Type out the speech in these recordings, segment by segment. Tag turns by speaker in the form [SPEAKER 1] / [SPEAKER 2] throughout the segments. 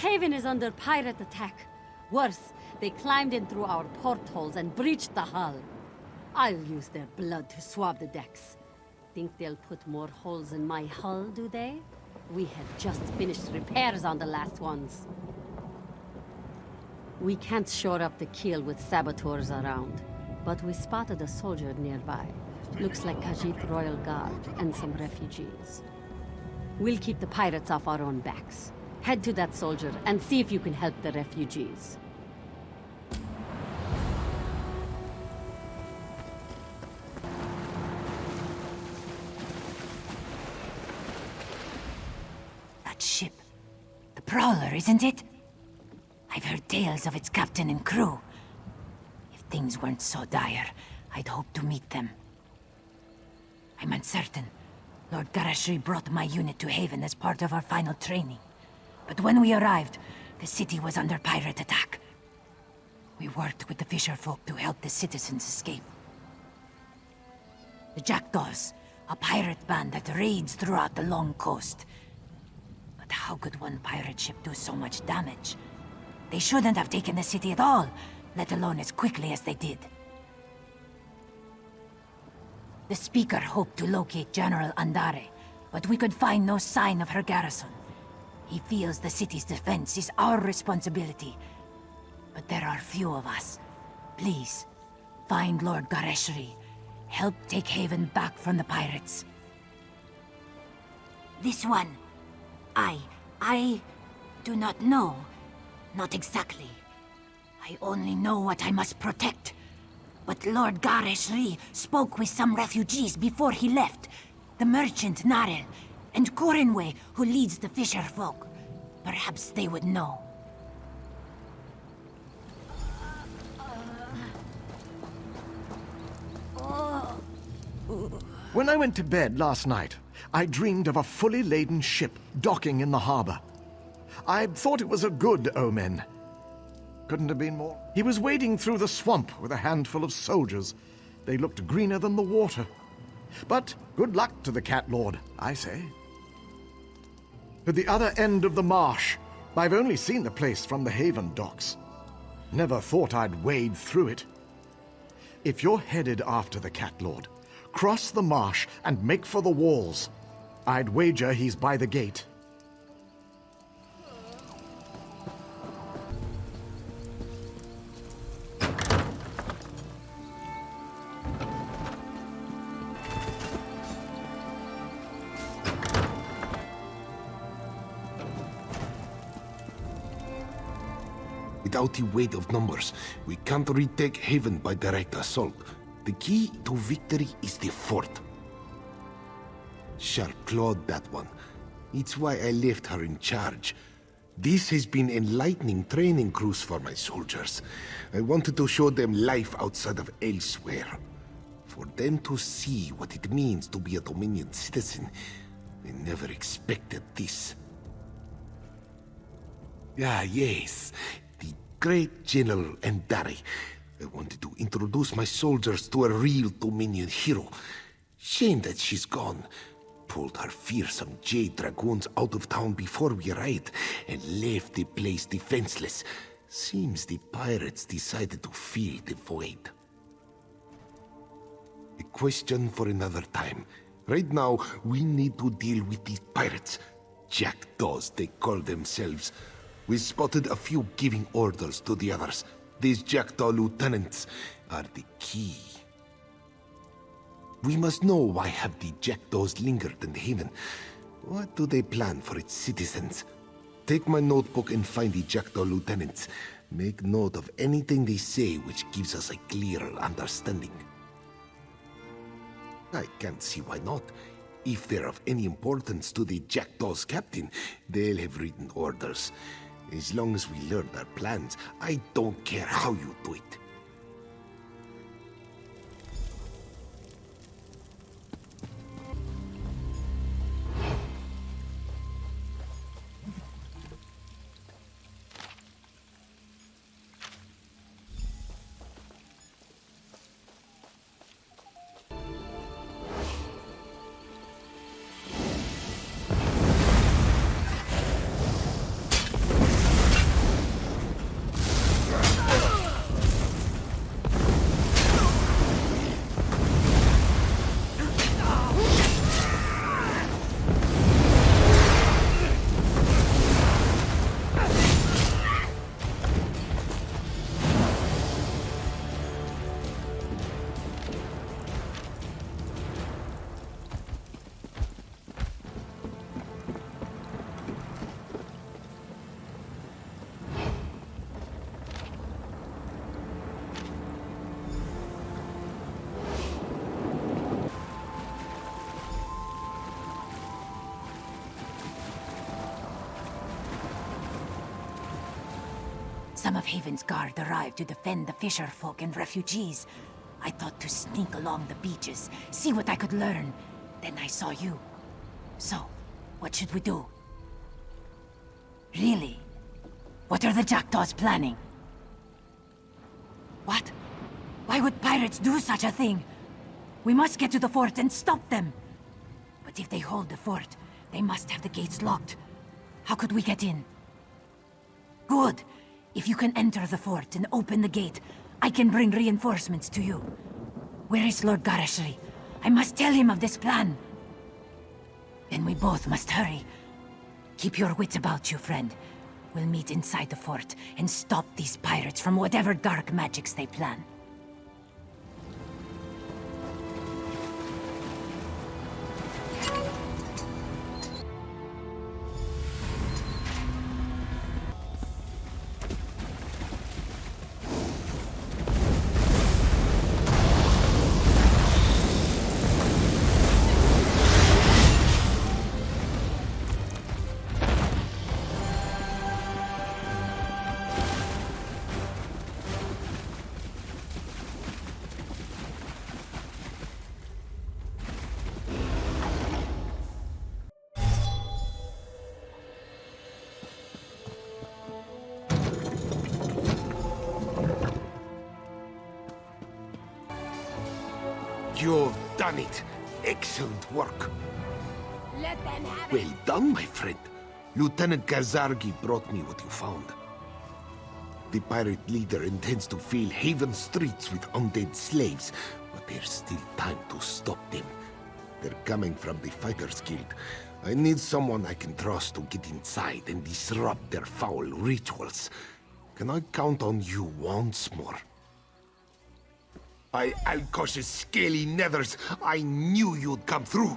[SPEAKER 1] Haven is under pirate attack. Worse, they climbed in through our portholes and breached the hull. I'll use their blood to swab the decks. Think they'll put more holes in my hull, do they? We had just finished repairs on the last ones. We can't shore up the keel with saboteurs around, but we spotted a soldier nearby. Looks like Khajiit Royal Guard and some refugees. We'll keep the pirates off our own backs. Head to that soldier and see if you can help the refugees.
[SPEAKER 2] That ship. The Prowler, isn't it? I've heard tales of its captain and crew. If things weren't so dire, I'd hope to meet them. I'm uncertain. Lord Garashri brought my unit to Haven as part of our final training. But when we arrived, the city was under pirate attack. We worked with the fisherfolk to help the citizens escape. The Jackdaws, a pirate band that raids throughout the long coast. But how could one pirate ship do so much damage? They shouldn't have taken the city at all, let alone as quickly as they did. The Speaker hoped to locate General Andare, but we could find no sign of her garrison. He feels the city's defense is our responsibility. But there are few of us. Please, find Lord Gareshri. Help take Haven back from the pirates. This one... I do not know. Not exactly. I only know what I must protect. But Lord Gareshri spoke with some refugees before he left. The merchant Narel, and Corinway, who leads the fisher folk. Perhaps they would know.
[SPEAKER 3] When I went to bed last night, I dreamed of a fully laden ship docking in the harbor. I thought it was a good omen. Couldn't have been more. He was wading through the swamp with a handful of soldiers. They looked greener than the water. But good luck to the Cat Lord, I say. At the other end of the marsh, I've only seen the place from the Haven docks. Never thought I'd wade through it. If you're headed after the Cat Lord, cross the marsh and make for the walls. I'd wager he's by the gate.
[SPEAKER 4] Without the weight of numbers, we can't retake Haven by direct assault. The key to victory is the fort. Sharp clawed, that one. It's why I left her in charge. This has been enlightening training cruise for my soldiers. I wanted to show them life outside of elsewhere. For them to see what it means to be a Dominion citizen. I never expected this. Ah, yes. The great General Andare. I wanted to introduce my soldiers to a real Dominion hero. Shame that she's gone. Pulled her fearsome Jade Dragoons out of town before we arrived, and left the place defenseless. Seems the pirates decided to fill the void. A question for another time. Right now, we need to deal with these pirates. Jackdaws, they call themselves. We spotted a few giving orders to the others. These Jackdaw lieutenants are the key. We must know why have the Jackdaws lingered in Haven. What do they plan for its citizens? Take my notebook and find the Jackdaw lieutenants. Make note of anything they say which gives us a clearer understanding. I can't see why not. If they're of any importance to the Jackdaw's captain, they'll have written orders. As long as we learn their plans, I don't care how you do it.
[SPEAKER 2] Some of Haven's guard arrived to defend the fisher folk and refugees. I thought to sneak along the beaches, see what I could learn. Then I saw you. So, what should we do? Really? What are the jackdaws planning? What? Why would pirates do such a thing? We must get to the fort and stop them. But if they hold the fort, they must have the gates locked. How could we get in? Good. If you can enter the fort and open the gate, I can bring reinforcements to you. Where is Lord Garashri? I must tell him of this plan. Then we both must hurry. Keep your wits about you, friend. We'll meet inside the fort and stop these pirates from whatever dark magics they plan.
[SPEAKER 4] You've done it. Excellent work.
[SPEAKER 2] Let them have
[SPEAKER 4] Well done, my friend. Lieutenant Kazargi brought me what you found. The pirate leader intends to fill Haven streets with undead slaves, but there's still time to stop them. They're coming from the Fighters Guild. I need someone I can trust to get inside and disrupt their foul rituals. Can I count on you once more? By Alkosh's scaly nethers, I knew you'd come through.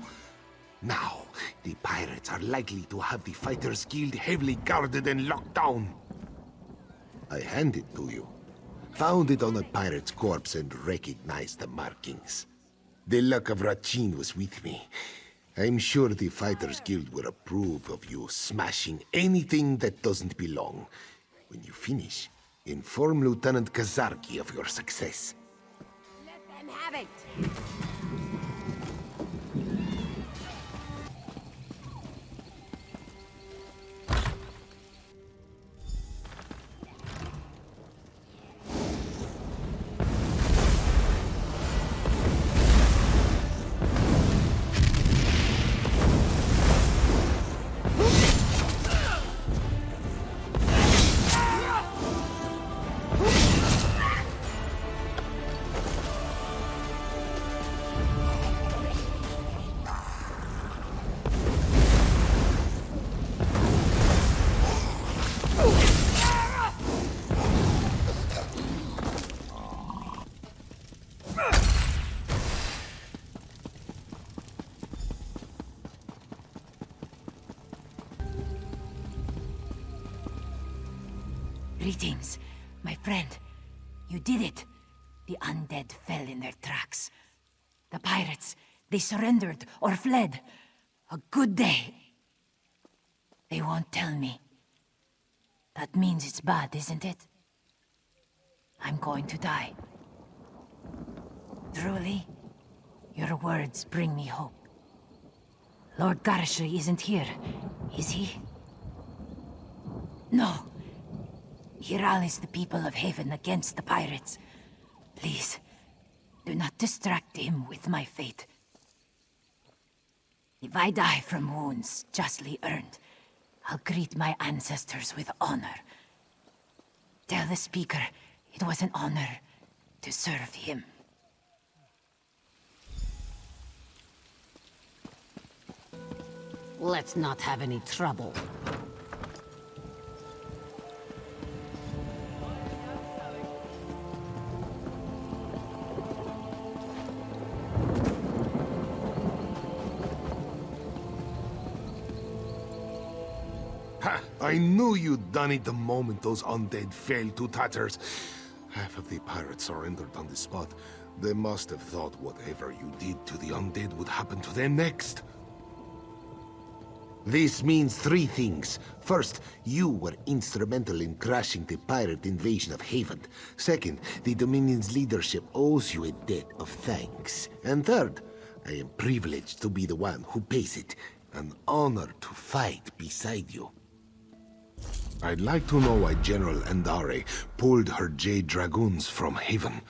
[SPEAKER 4] Now, the pirates are likely to have the Fighters Guild heavily guarded and locked down. I hand it to you. Found it on a pirate's corpse and recognized the markings. The luck of Rachin was with me. I'm sure the Fighters Guild will approve of you smashing anything that doesn't belong. When you finish, inform Lieutenant Kazarki of your success.
[SPEAKER 2] have it! Greetings, my friend. You did it. The undead fell in their tracks. The pirates, they surrendered or fled. A good day. They won't tell me. That means it's bad, isn't it? I'm going to die. Truly, your words bring me hope. Lord Garashri isn't here, is he? No. He rallies the people of Haven against the pirates. Please, do not distract him with my fate. If I die from wounds justly earned, I'll greet my ancestors with honor. Tell the speaker it was an honor to serve him.
[SPEAKER 1] Let's not have any trouble.
[SPEAKER 4] Ha! I knew you'd done it the moment those undead fell to tatters. Half of the pirates surrendered on the spot. They must have thought whatever you did to the undead would happen to them next. This means three things. First, you were instrumental in crashing the pirate invasion of Haven. Second, the Dominion's leadership owes you a debt of thanks. And third, I am privileged to be the one who pays it. An honor to fight beside you. I'd like to know why General Andare pulled her Jade Dragoons from Haven.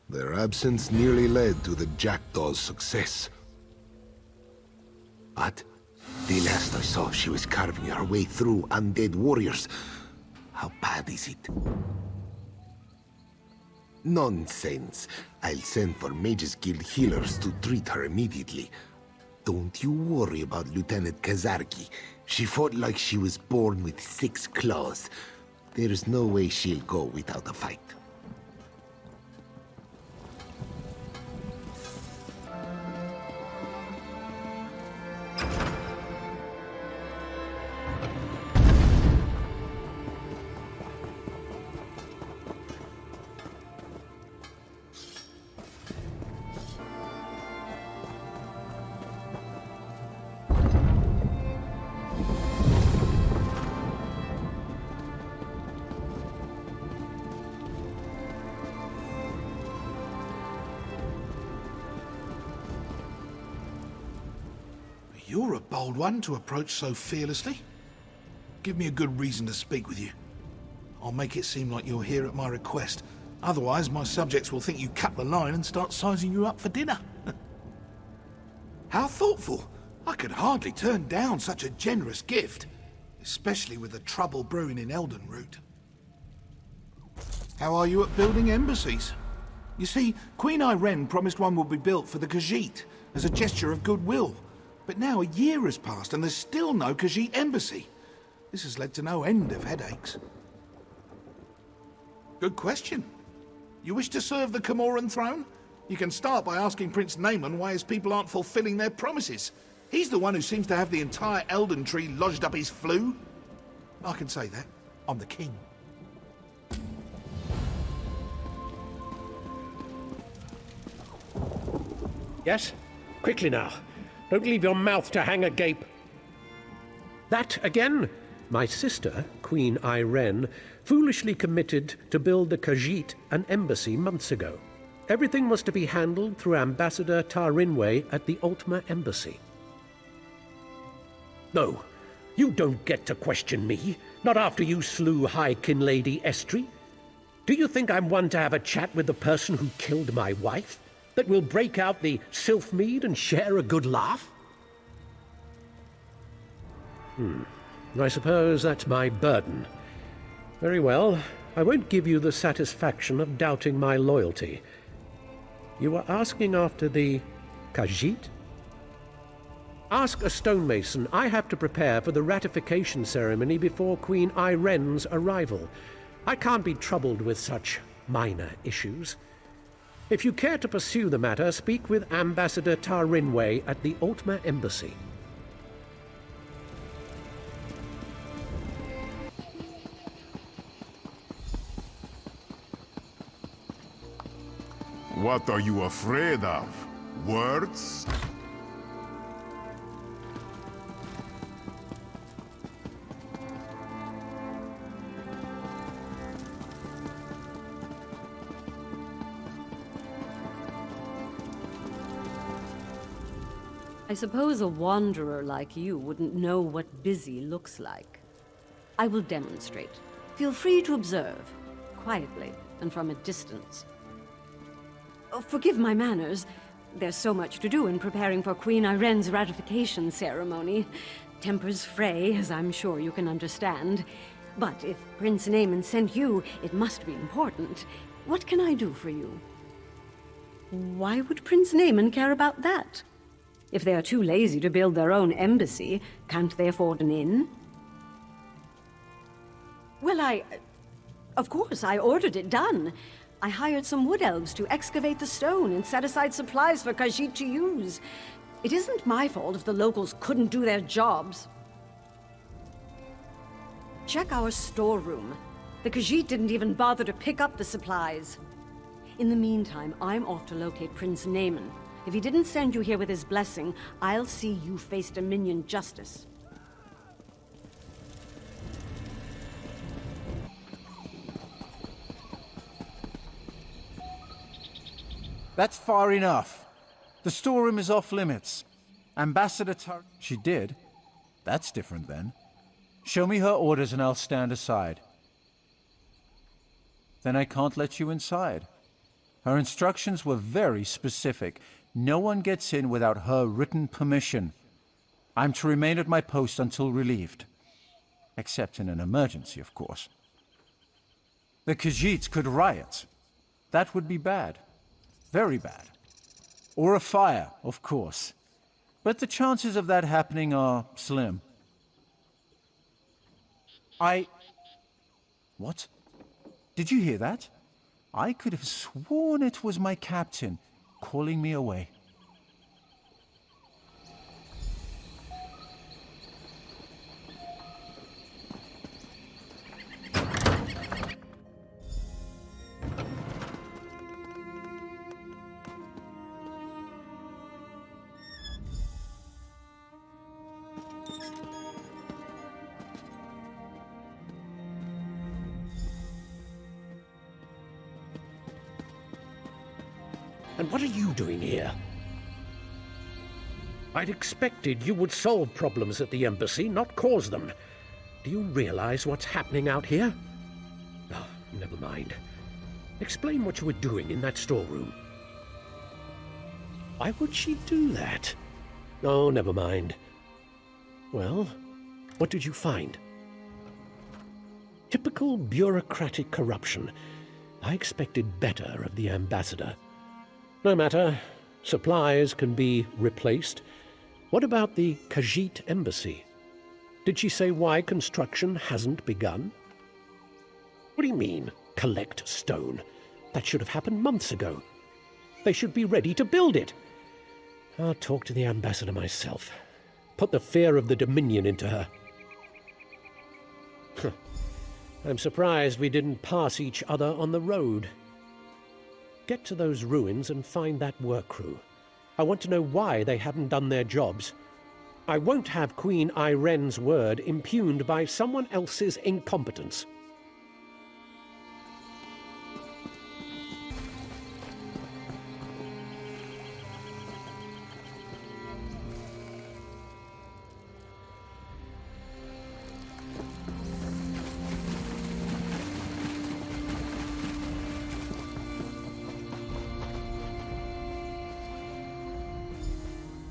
[SPEAKER 4] Their absence nearly led to the Jackdaw's success. What? The last I saw, she was carving her way through undead warriors. How bad is it? Nonsense. I'll send for Mages Guild healers to treat her immediately. Don't you worry about Lieutenant Kazarki. She fought like she was born with 6 claws. There's no way she'll go without a fight.
[SPEAKER 5] You're a bold one to approach so fearlessly. Give me a good reason to speak with you. I'll make it seem like you're here at my request. Otherwise, my subjects will think you cut the line and start sizing you up for dinner. How thoughtful. I could hardly turn down such a generous gift, especially with the trouble brewing in Eldenroot. How are you at building embassies? You see, Queen Irene promised one would be built for the Khajiit as a gesture of goodwill. But now a year has passed and there's still no Khajiit embassy. This has led to no end of headaches. Good question. You wish to serve the Comoran throne? You can start by asking Prince Naaman why his people aren't fulfilling their promises. He's the one who seems to have the entire Elden Tree lodged up his flue. I can say that. I'm the king.
[SPEAKER 6] Yes? Quickly now. Don't leave your mouth to hang agape. That again? My sister, Queen Irene, foolishly committed to build the Khajiit an embassy months ago. Everything was to be handled through Ambassador Tarinway at the Ultima Embassy. No, you don't get to question me, not after you slew High Kin Lady Estri. Do you think I'm one to have a chat with the person who killed my wife? That we'll break out the Sylphmead and share a good laugh? I suppose that's my burden. Very well, I won't give you the satisfaction of doubting my loyalty. You were asking after the Khajiit? Ask a stonemason. I have to prepare for the ratification ceremony before Queen Irene's arrival. I can't be troubled with such minor issues. If you care to pursue the matter, speak with Ambassador Tarinway at the Ultima Embassy.
[SPEAKER 7] What are you afraid of? Words?
[SPEAKER 1] I suppose a wanderer like you wouldn't know what busy looks like. I will demonstrate. Feel free to observe, quietly and from a distance. Oh, forgive my manners. There's so much to do in preparing for Queen Irene's ratification ceremony. Tempers fray, as I'm sure you can understand. But if Prince Naaman sent you, it must be important. What can I do for you? Why would Prince Naaman care about that? If they are too lazy to build their own embassy, can't they afford an inn? Well, of course, I ordered it done. I hired some wood elves to excavate the stone and set aside supplies for Khajiit to use. It isn't my fault if the locals couldn't do their jobs. Check our storeroom. The Khajiit didn't even bother to pick up the supplies. In the meantime, I'm off to locate Prince Naaman. If he didn't send you here with his blessing, I'll see you face Dominion justice.
[SPEAKER 8] That's far enough. The storeroom is off limits. Ambassador She did? That's different then. Show me her orders and I'll stand aside. Then I can't let you inside. Her instructions were very specific. No one gets in without her written permission. I'm to remain at my post until relieved. Except in an emergency, of course. The Khajiits could riot. That would be bad. Very bad. Or a fire, of course. But the chances of that happening are slim. What? Did you hear that? I could have sworn it was my captain calling me away.
[SPEAKER 6] And what are you doing here? I'd expected you would solve problems at the embassy, not cause them. Do you realize what's happening out here? Oh, never mind. Explain what you were doing in that storeroom. Why would she do that? Oh, never mind. Well, what did you find? Typical bureaucratic corruption. I expected better of the ambassador. No matter. Supplies can be replaced. What about the Khajiit embassy? Did she say why construction hasn't begun? What do you mean, collect stone? That should have happened months ago. They should be ready to build it. I'll talk to the ambassador myself. Put the fear of the Dominion into her. I'm surprised we didn't pass each other on the road. Get to those ruins and find that work crew. I want to know why they haven't done their jobs. I won't have Queen Irene's word impugned by someone else's incompetence.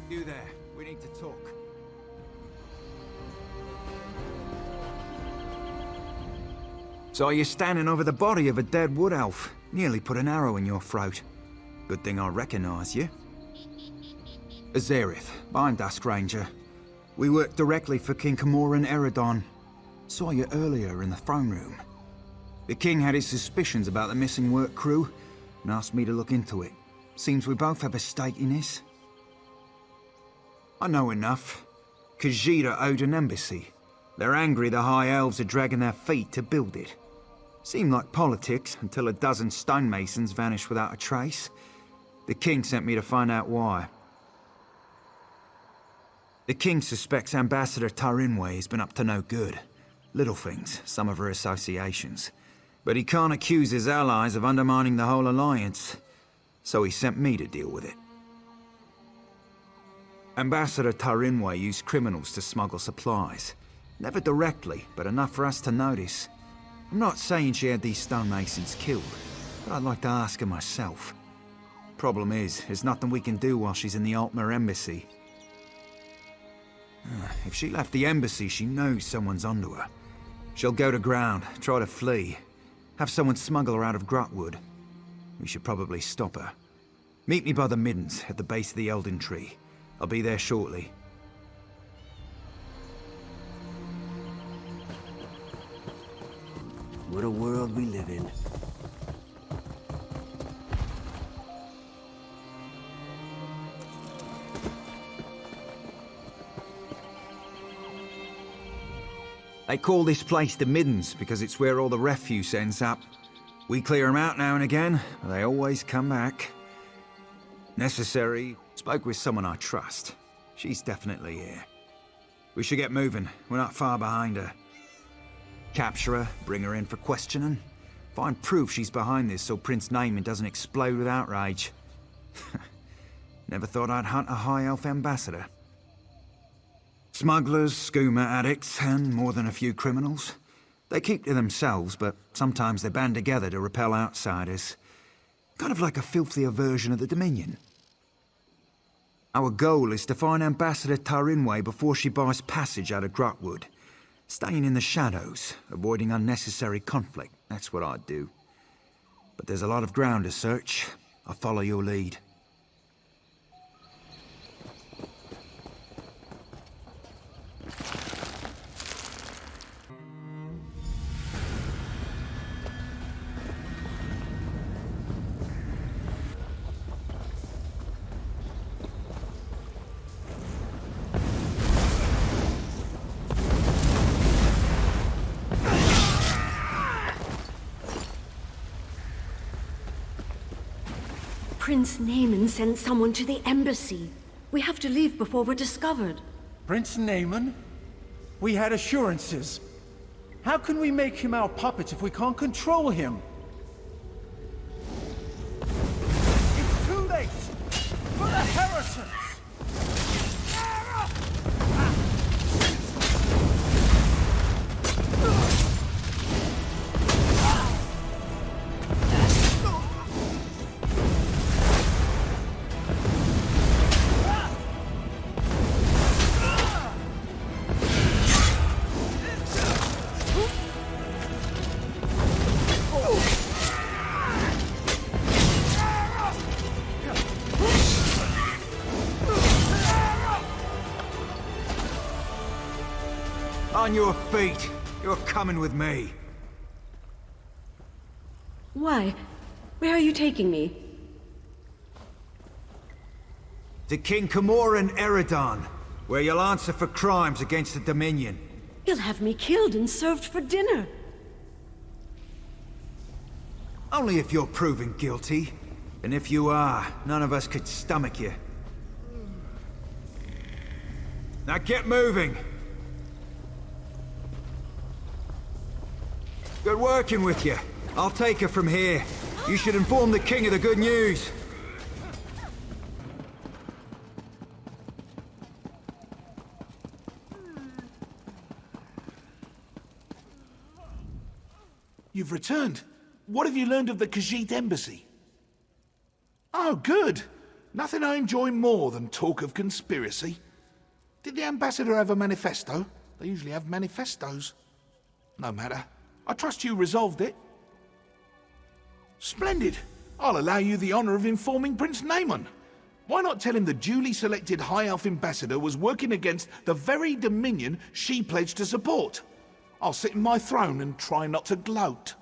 [SPEAKER 8] You there. We need to talk.
[SPEAKER 9] Saw you standing over the body of a dead wood elf. Nearly put an arrow in your throat. Good thing I recognize you. Azerith, bind us, Ranger. We work directly for King Camoran Eredon. Saw you earlier in the throne room. The king had his suspicions about the missing work crew and asked me to look into it. Seems we both have a stake in this. I know enough. Khajiit owed an embassy. They're angry the High Elves are dragging their feet to build it. Seemed like politics until a dozen stonemasons vanished without a trace. The king sent me to find out why. The king suspects Ambassador Tarinway has been up to no good. Little things, some of her associations. But he can't accuse his allies of undermining the whole alliance. So he sent me to deal with it. Ambassador Tarinway used criminals to smuggle supplies. Never directly, but enough for us to notice. I'm not saying she had these stonemasons killed, but I'd like to ask her myself. Problem is, there's nothing we can do while she's in the Altmer embassy. If she left the embassy, she knows someone's onto her. She'll go to ground, try to flee. Have someone smuggle her out of Grotwood. We should probably stop her. Meet me by the Middens, at the base of the Elden Tree. I'll be there shortly.
[SPEAKER 10] What a world we live in.
[SPEAKER 9] They call this place the Middens because it's where all the refuse ends up. We clear them out now and again, but they always come back. Necessary. Spoke with someone I trust. She's definitely here. We should get moving. We're not far behind her. Capture her, bring her in for questioning. Find proof she's behind this so Prince Naaman doesn't explode with outrage. Never thought I'd hunt a High Elf ambassador. Smugglers, skooma addicts, and more than a few criminals. They keep to themselves, but sometimes they band together to repel outsiders. Kind of like a filthier version of the Dominion. Our goal is to find Ambassador Tarinway before she buys passage out of Grutwood. Staying in the shadows, avoiding unnecessary conflict. That's what I'd do. But there's a lot of ground to search. I'll follow your lead.
[SPEAKER 11] Prince Naaman sent someone to the embassy. We have to leave before we're discovered.
[SPEAKER 8] Prince Naaman? We had assurances. How can we make him our puppet if we can't control him? It's too late! For the Heresons!
[SPEAKER 9] On your feet! You're coming with me!
[SPEAKER 11] Why? Where are you taking me?
[SPEAKER 9] To King Camoran Eredon, where you'll answer for crimes against the Dominion.
[SPEAKER 11] He'll have me killed and served for dinner.
[SPEAKER 9] Only if you're proven guilty. And if you are, none of us could stomach you. Now get moving! Good working with you. I'll take her from here. You should inform the king of the good news.
[SPEAKER 5] You've returned. What have you learned of the Khajiit embassy? Oh, good. Nothing I enjoy more than talk of conspiracy. Did the ambassador have a manifesto? They usually have manifestos. No matter. I trust you resolved it. Splendid. I'll allow you the honor of informing Prince Naaman. Why not tell him the duly selected High Elf ambassador was working against the very Dominion she pledged to support? I'll sit in my throne and try not to gloat.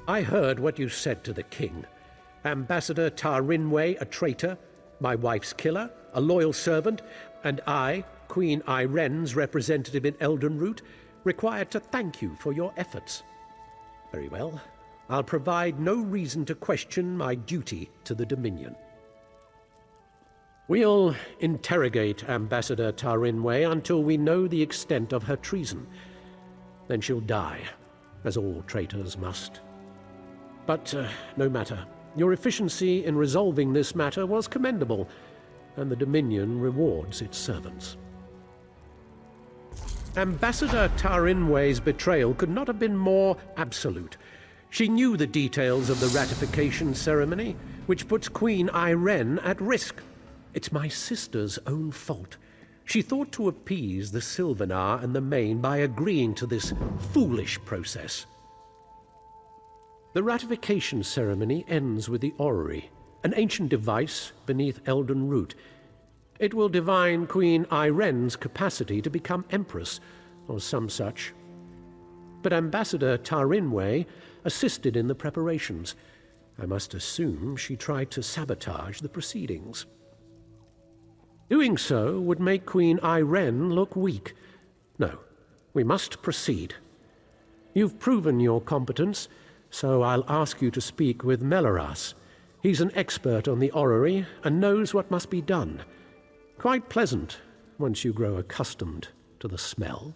[SPEAKER 6] I heard what you said to the king. Ambassador Tarinway, a traitor, my wife's killer, a loyal servant, and I, Queen Iren's representative in Eldenroot, required to thank you for your efforts. Very well. I'll provide no reason to question my duty to the Dominion. We'll interrogate Ambassador Tarinway until we know the extent of her treason. Then she'll die, as all traitors must. But no matter. Your efficiency in resolving this matter was commendable, and the Dominion rewards its servants. Ambassador Tarinway's betrayal could not have been more absolute. She knew the details of the ratification ceremony, which puts Queen Iren at risk. It's my sister's own fault. She thought to appease the Sylvanar and the Main by agreeing to this foolish process. The ratification ceremony ends with the orrery, an ancient device beneath Eldenroot. It will divine Queen Iren's capacity to become Empress, or some such. But Ambassador Tarinway assisted in the preparations. I must assume she tried to sabotage the proceedings. Doing so would make Queen Iren look weak. No, we must proceed. You've proven your competence, so I'll ask you to speak with Melaras. He's an expert on the orrery and knows what must be done. Quite pleasant once you grow accustomed to the smell.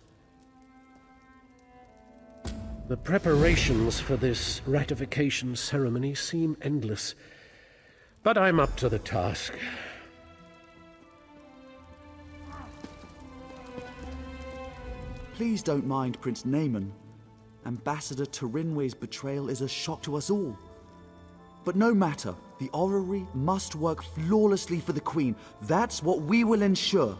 [SPEAKER 6] The preparations for this ratification ceremony seem endless, but I'm up to the task.
[SPEAKER 10] Please don't mind Prince Naaman. Ambassador Tarinwe's betrayal is a shock to us all. But no matter, the orrery must work flawlessly for the Queen. That's what we will ensure.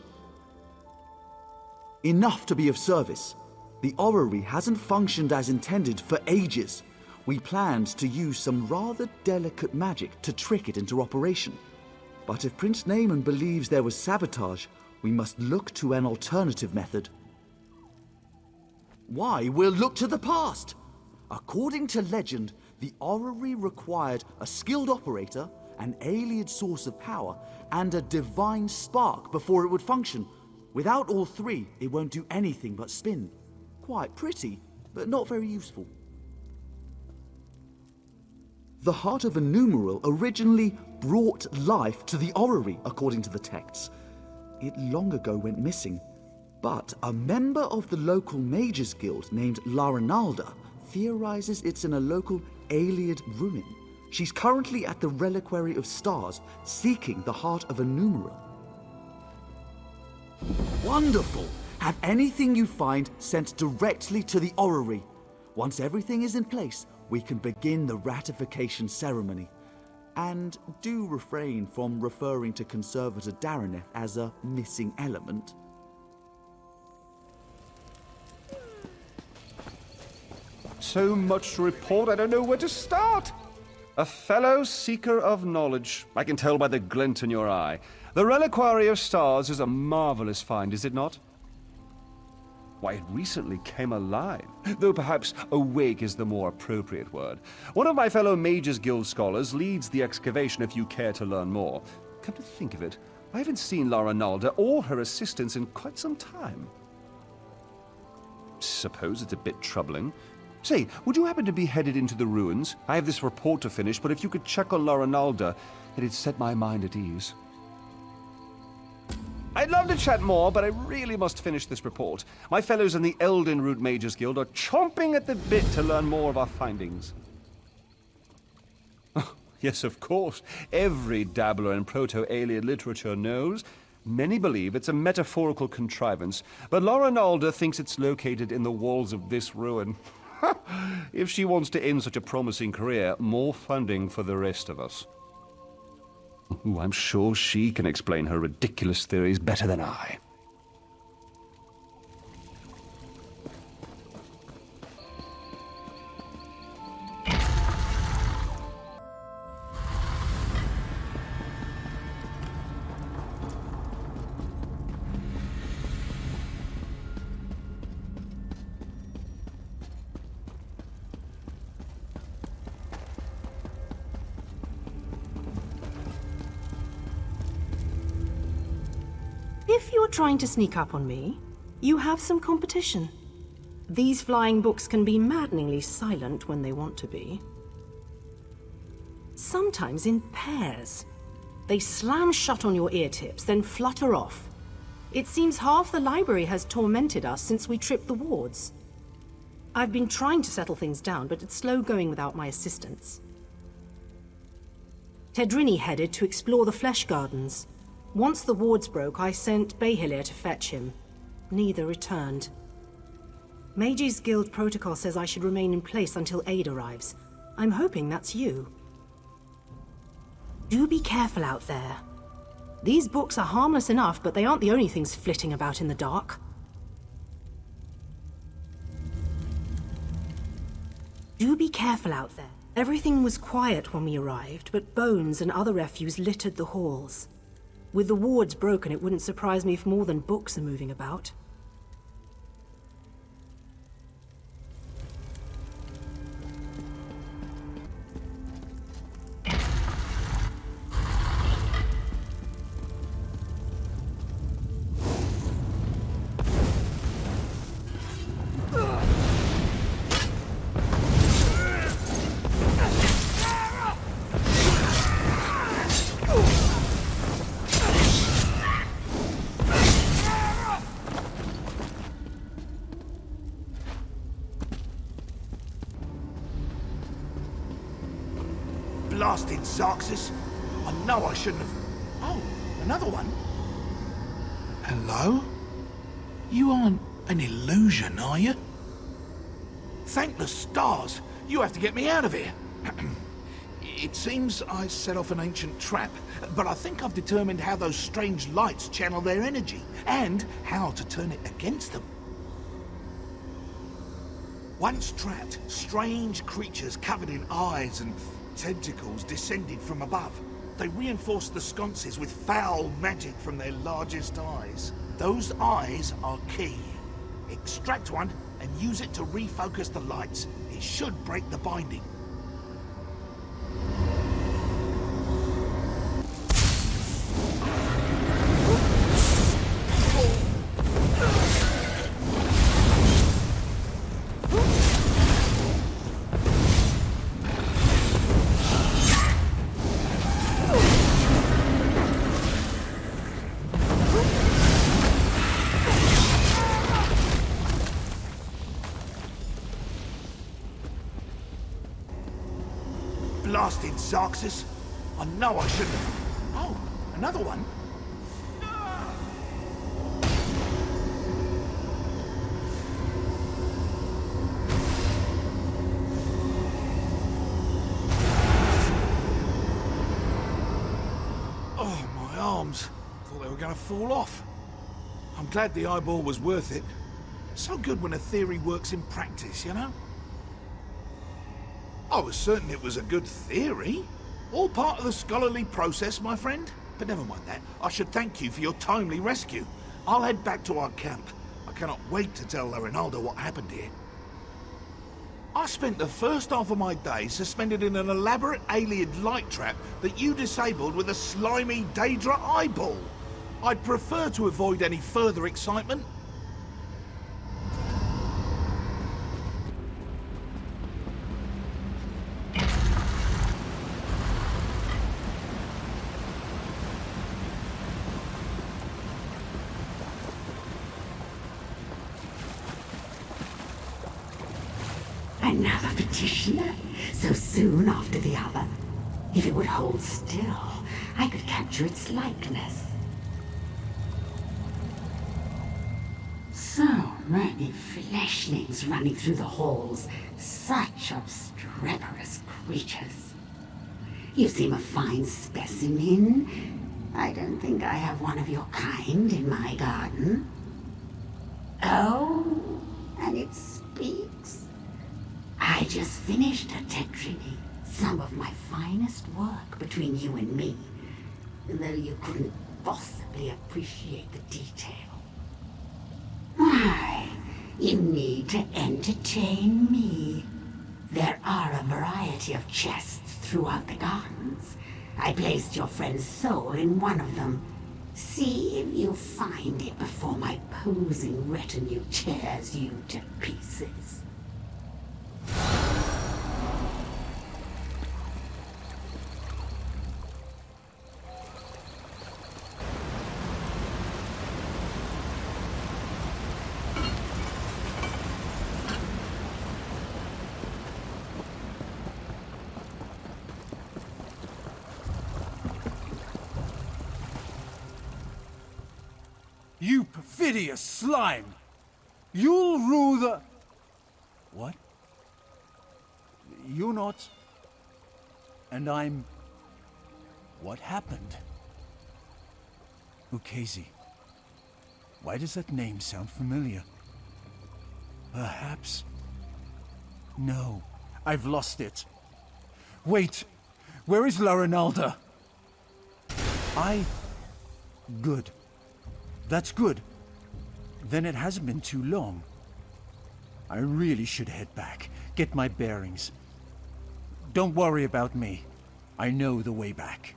[SPEAKER 10] Enough to be of service. The orrery hasn't functioned as intended for ages. We planned to use some rather delicate magic to trick it into operation. But if Prince Naaman believes there was sabotage, we must look to an alternative method. Why, we'll look to the past! According to legend, the orrery required a skilled operator, an alien source of power, and a divine spark before it would function. Without all three, it won't do anything but spin. Quite pretty, but not very useful. The heart of a numeral originally brought life to the orrery, according to the texts. It long ago went missing, but a member of the local Mages Guild named Laranalda theorizes it's in a local Ayleid ruin. She's currently at the Reliquary of Stars, seeking the heart of a numeral. Wonderful! Have anything you find sent directly to the orrery. Once everything is in place, we can begin the ratification ceremony. And do refrain from referring to Conservator Daraneth as a missing element.
[SPEAKER 12] So much to report, I don't know where to start. A fellow seeker of knowledge. I can tell by the glint in your eye. The Reliquary of Stars is a marvelous find, is it not? Why, it recently came alive, though perhaps awake is the more appropriate word. One of my fellow Mages Guild scholars leads the excavation if you care to learn more. Come to think of it, I haven't seen Laranalda or her assistants in quite some time. Suppose it's a bit troubling. Say, would you happen to be headed into the ruins? I have this report to finish, but if you could check on Laranalda, it'd set my mind at ease. I'd love to chat more, but I really must finish this report. My fellows in the Elden Root Mages Guild are chomping at the bit to learn more of our findings. Oh, yes, of course. Every dabbler in Proto-Ayleid literature knows. Many believe it's a metaphorical contrivance, but Laranalda thinks it's located in the walls of this ruin. If she wants to end such a promising career, more funding for the rest of us. Ooh, I'm sure she can explain her ridiculous theories better than I.
[SPEAKER 13] If you're trying to sneak up on me, you have some competition. These flying books can be maddeningly silent when they want to be. Sometimes in pairs. They slam shut on your ear tips, then flutter off. It seems half the library has tormented us since we tripped the wards. I've been trying to settle things down, but it's slow going without my assistance. Tedrini headed to explore the Flesh Gardens. Once the wards broke, I sent Behilir to fetch him. Neither returned. Mages Guild protocol says I should remain in place until aid arrives. I'm hoping that's you. Do be careful out there. These books are harmless enough, but they aren't the only things flitting about in the dark. Do be careful out there. Everything was quiet when we arrived, but bones and other refuse littered the halls. With the wards broken, it wouldn't surprise me if more than books are moving about.
[SPEAKER 5] Xerxes. I know I shouldn't have... Oh, another one? Hello? You aren't an illusion, are you? Thank the stars! You have to get me out of here! It seems I set off an ancient trap, but I think I've determined how those strange lights channel their energy, and how to turn it against them. Once trapped, strange creatures covered in eyes and tentacles descended from above. They reinforced the sconces with foul magic from their largest eyes. Those eyes are key. Extract one and use it to refocus the lights. It should break the binding. Blasted Xerxes. I know I shouldn't have... Oh, another one? Oh, my arms. Thought they were going to fall off. I'm glad the eyeball was worth it. So good when a theory works in practice, you know? I was certain it was a good theory. All part of the scholarly process, my friend. But never mind that. I should thank you for your timely rescue. I'll head back to our camp. I cannot wait to tell Rinaldo what happened here. I spent the first half of my day suspended in an elaborate alien light trap that you disabled with a slimy Daedra eyeball. I'd prefer to avoid any further excitement.
[SPEAKER 2] Another petitioner, so soon after the other. If it would hold still, I could capture its likeness. So many fleshlings running through the halls, such obstreperous creatures. You seem a fine specimen. I don't think I have one of your kind in my garden. Oh, and it speaks. I just finished a tetriny, some of my finest work between you and me, though you couldn't possibly appreciate the detail. Why, you need to entertain me. There are a variety of chests throughout the gardens. I placed your friend's soul in one of them. See if you find it before my posing retinue tears you to pieces.
[SPEAKER 8] You perfidious slime! You'll rule the... What? You're not... And I'm... What happened? Ukezi. Why does that name sound familiar? Perhaps... No, I've lost it. Wait! Where is Rinaldo? Good. That's good. Then it hasn't been too long. I really should head back, get my bearings. Don't worry about me. I know the way back.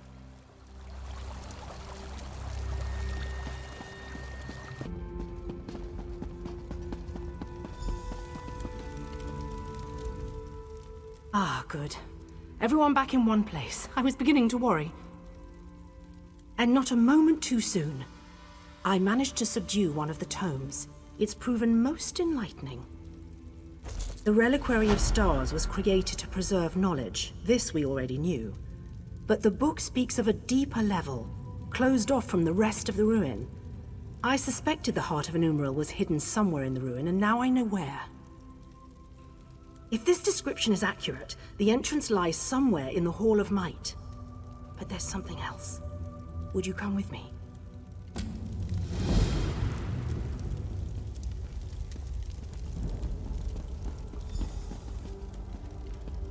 [SPEAKER 13] Ah, good. Everyone back in one place. I was beginning to worry. And not a moment too soon. I managed to subdue one of the tomes. It's proven most enlightening. The Reliquary of Stars was created to preserve knowledge. This we already knew. but the book speaks of a deeper level, closed off from the rest of the ruin. I suspected the Heart of a Numeral was hidden somewhere in the ruin, and now I know where. If this description is accurate, the entrance lies somewhere in the Hall of Might. But there's something else. Would you come with me?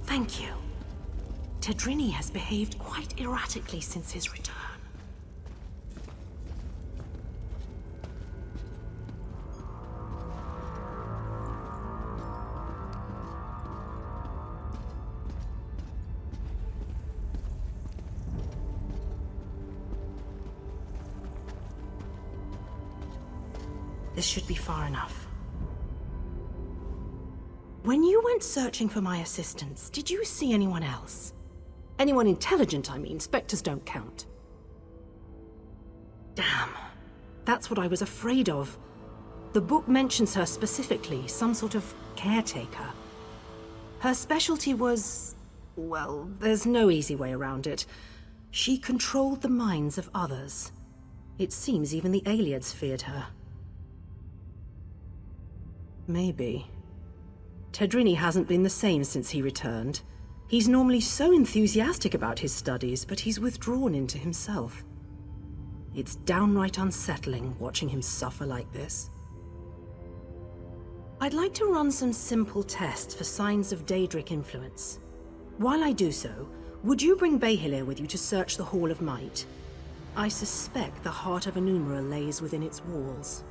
[SPEAKER 13] Thank you. Tedrini has behaved quite erratically since his return. This should be far enough. When you went searching for my assistance, did you see anyone else? Anyone intelligent, I mean. Spectres don't count. Damn. That's what I was afraid of. The book mentions her specifically, some sort of caretaker. Her specialty was... well, there's no easy way around it. She controlled the minds of others. It seems even the Aliads feared her. Maybe. Tedrini hasn't been the same since he returned. He's normally so enthusiastic about his studies, but he's withdrawn into himself. It's downright unsettling watching him suffer like this. I'd like to run some simple tests for signs of Daedric influence. While I do so, would you bring Behilir with you to search the Hall of Might? I suspect the Heart of a Numeral lays within its walls.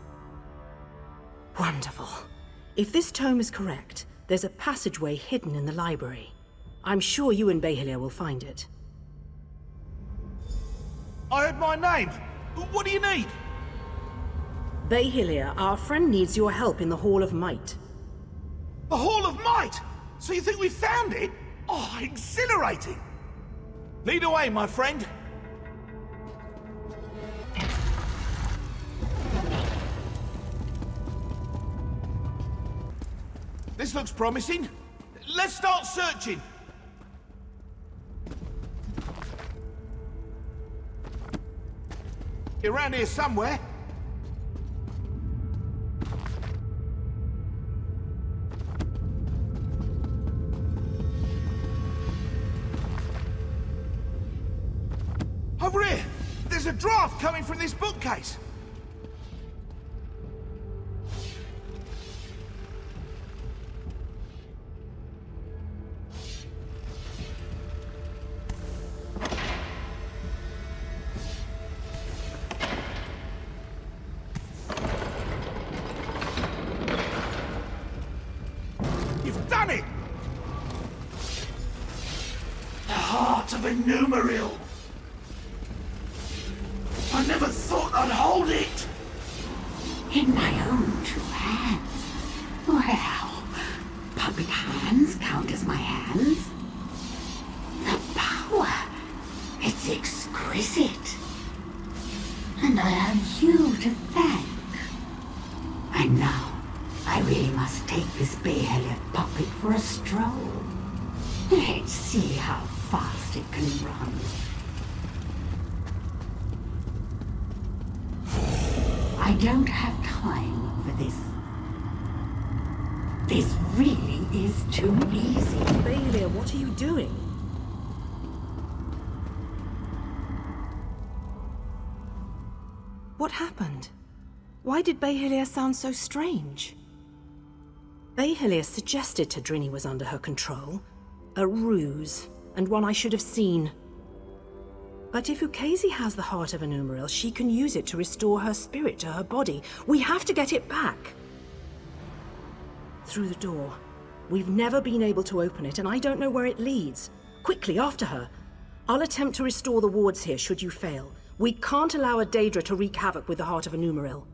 [SPEAKER 13] Wonderful. If this tome is correct, there's a passageway hidden in the library. I'm sure you and Behilir will find it.
[SPEAKER 5] I heard my name. What do you need?
[SPEAKER 13] Behilir, our friend needs your help in the Hall of Might.
[SPEAKER 5] The Hall of Might? So you think we found it? Oh, exhilarating! Lead away, my friend. This looks promising. Let's start searching. Around here somewhere. Over here! There's a draft coming from this bookcase! You've done it! The Heart of a Numeral! I never thought I'd hold it!
[SPEAKER 2] In my own two hands? Well, puppet hands count as my hands. The power, it's exquisite. And I have you to thank. And now, I really must take this bay-headed puppet for a stroll. Let's see how fast it can run. I don't have time for this. This really is too easy.
[SPEAKER 13] Behilir, what are you doing? What happened? Why did Behilir sound so strange? Behilir suggested Tedrini was under her control. A ruse, and one I should have seen. But if Ukezi has the Heart of a Numeral, she can use it to restore her spirit to her body. We have to get it back. Through the door. We've never been able to open it, and I don't know where it leads. Quickly, after her. I'll attempt to restore the wards here, should you fail. We can't allow a Daedra to wreak havoc with the Heart of a Numeral.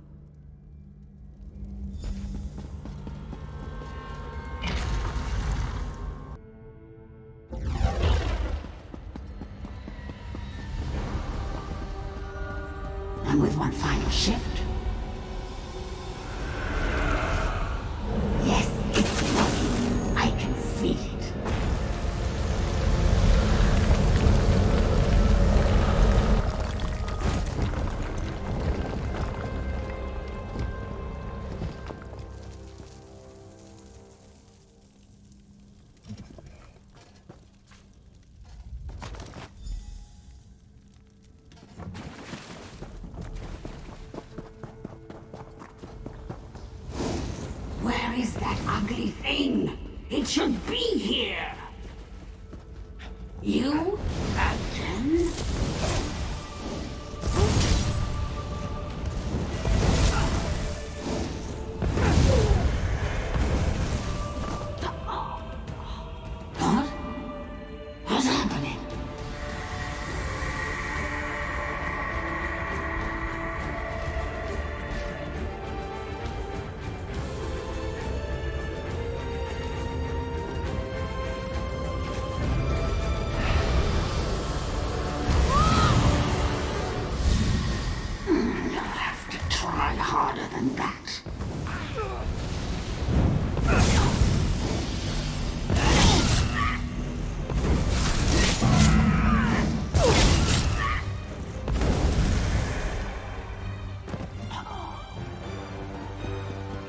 [SPEAKER 2] And with one final shift. Yes, it's working. I can feel it. is that ugly thing? It should be here! You? Again? What? What's happening? You'll have to try harder than that.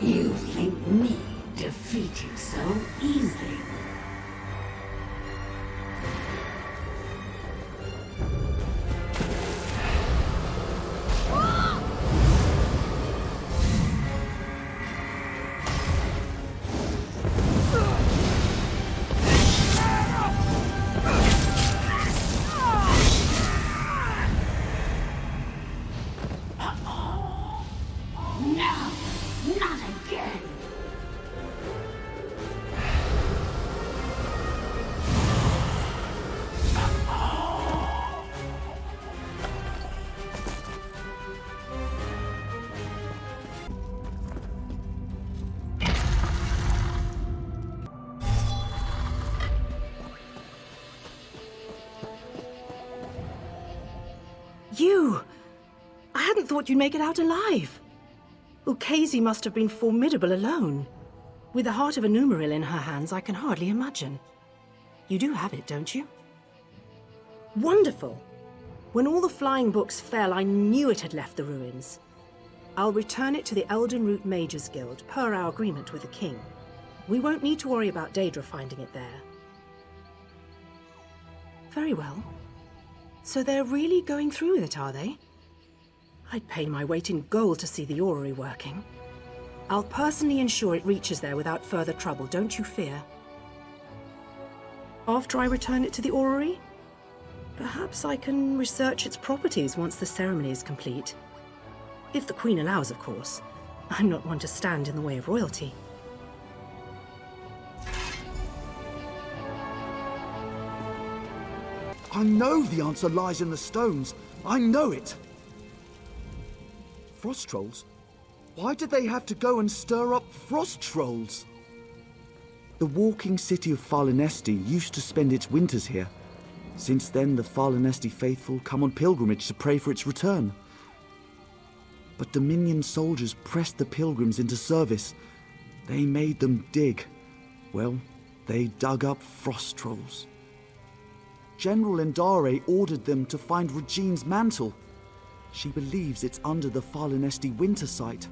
[SPEAKER 2] You think me defeated so easily? No, not again.
[SPEAKER 13] You! I hadn't thought you'd make it out alive. Ukezi must have been formidable alone. With the heart of a numeral in her hands, I can hardly imagine. You do have it, don't you? Wonderful! When all the flying books fell, I knew it had left the ruins. I'll return it to the Elden Root Mages Guild, per our agreement with the king. We won't need to worry about Daedra finding it there. Very well. So they're really going through with it, are they? I'd pay my weight in gold to see the orrery working. I'll personally ensure it reaches there without further trouble, don't you fear. After I return it to the orrery, perhaps I can research its properties once the ceremony is complete. If the Queen allows, of course. I'm not one to stand in the way of royalty.
[SPEAKER 10] I know the answer lies in the stones. I know it. Frost trolls? Why did they have to go and stir up frost trolls? The walking city of Farlanesti used to spend its winters here. Since then, the Farlanesti faithful come on pilgrimage to pray for its return. But Dominion soldiers pressed the pilgrims into service. They made them dig. Well, they dug up frost trolls. General Endare ordered them to find Regine's mantle. She believes it's under the Farlanesti winter site.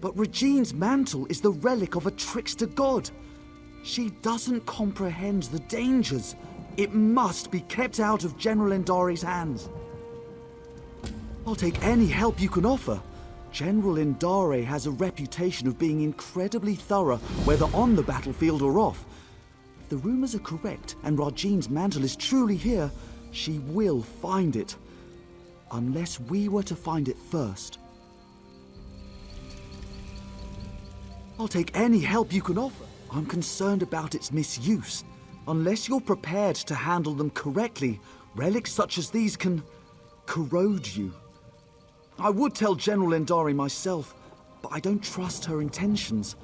[SPEAKER 10] But Regine's mantle is the relic of a trickster god. She doesn't comprehend the dangers. It must be kept out of General Endare's hands. I'll take any help you can offer. General Endare has a reputation of being incredibly thorough, whether on the battlefield or off. If the rumors are correct and Regine's mantle is truly here, she will find it. Unless we were to find it first. I'll take any help you can offer. I'm concerned about its misuse. Unless you're prepared to handle them correctly, relics such as these can corrode you. I would tell General Endare myself, but I don't trust her intentions.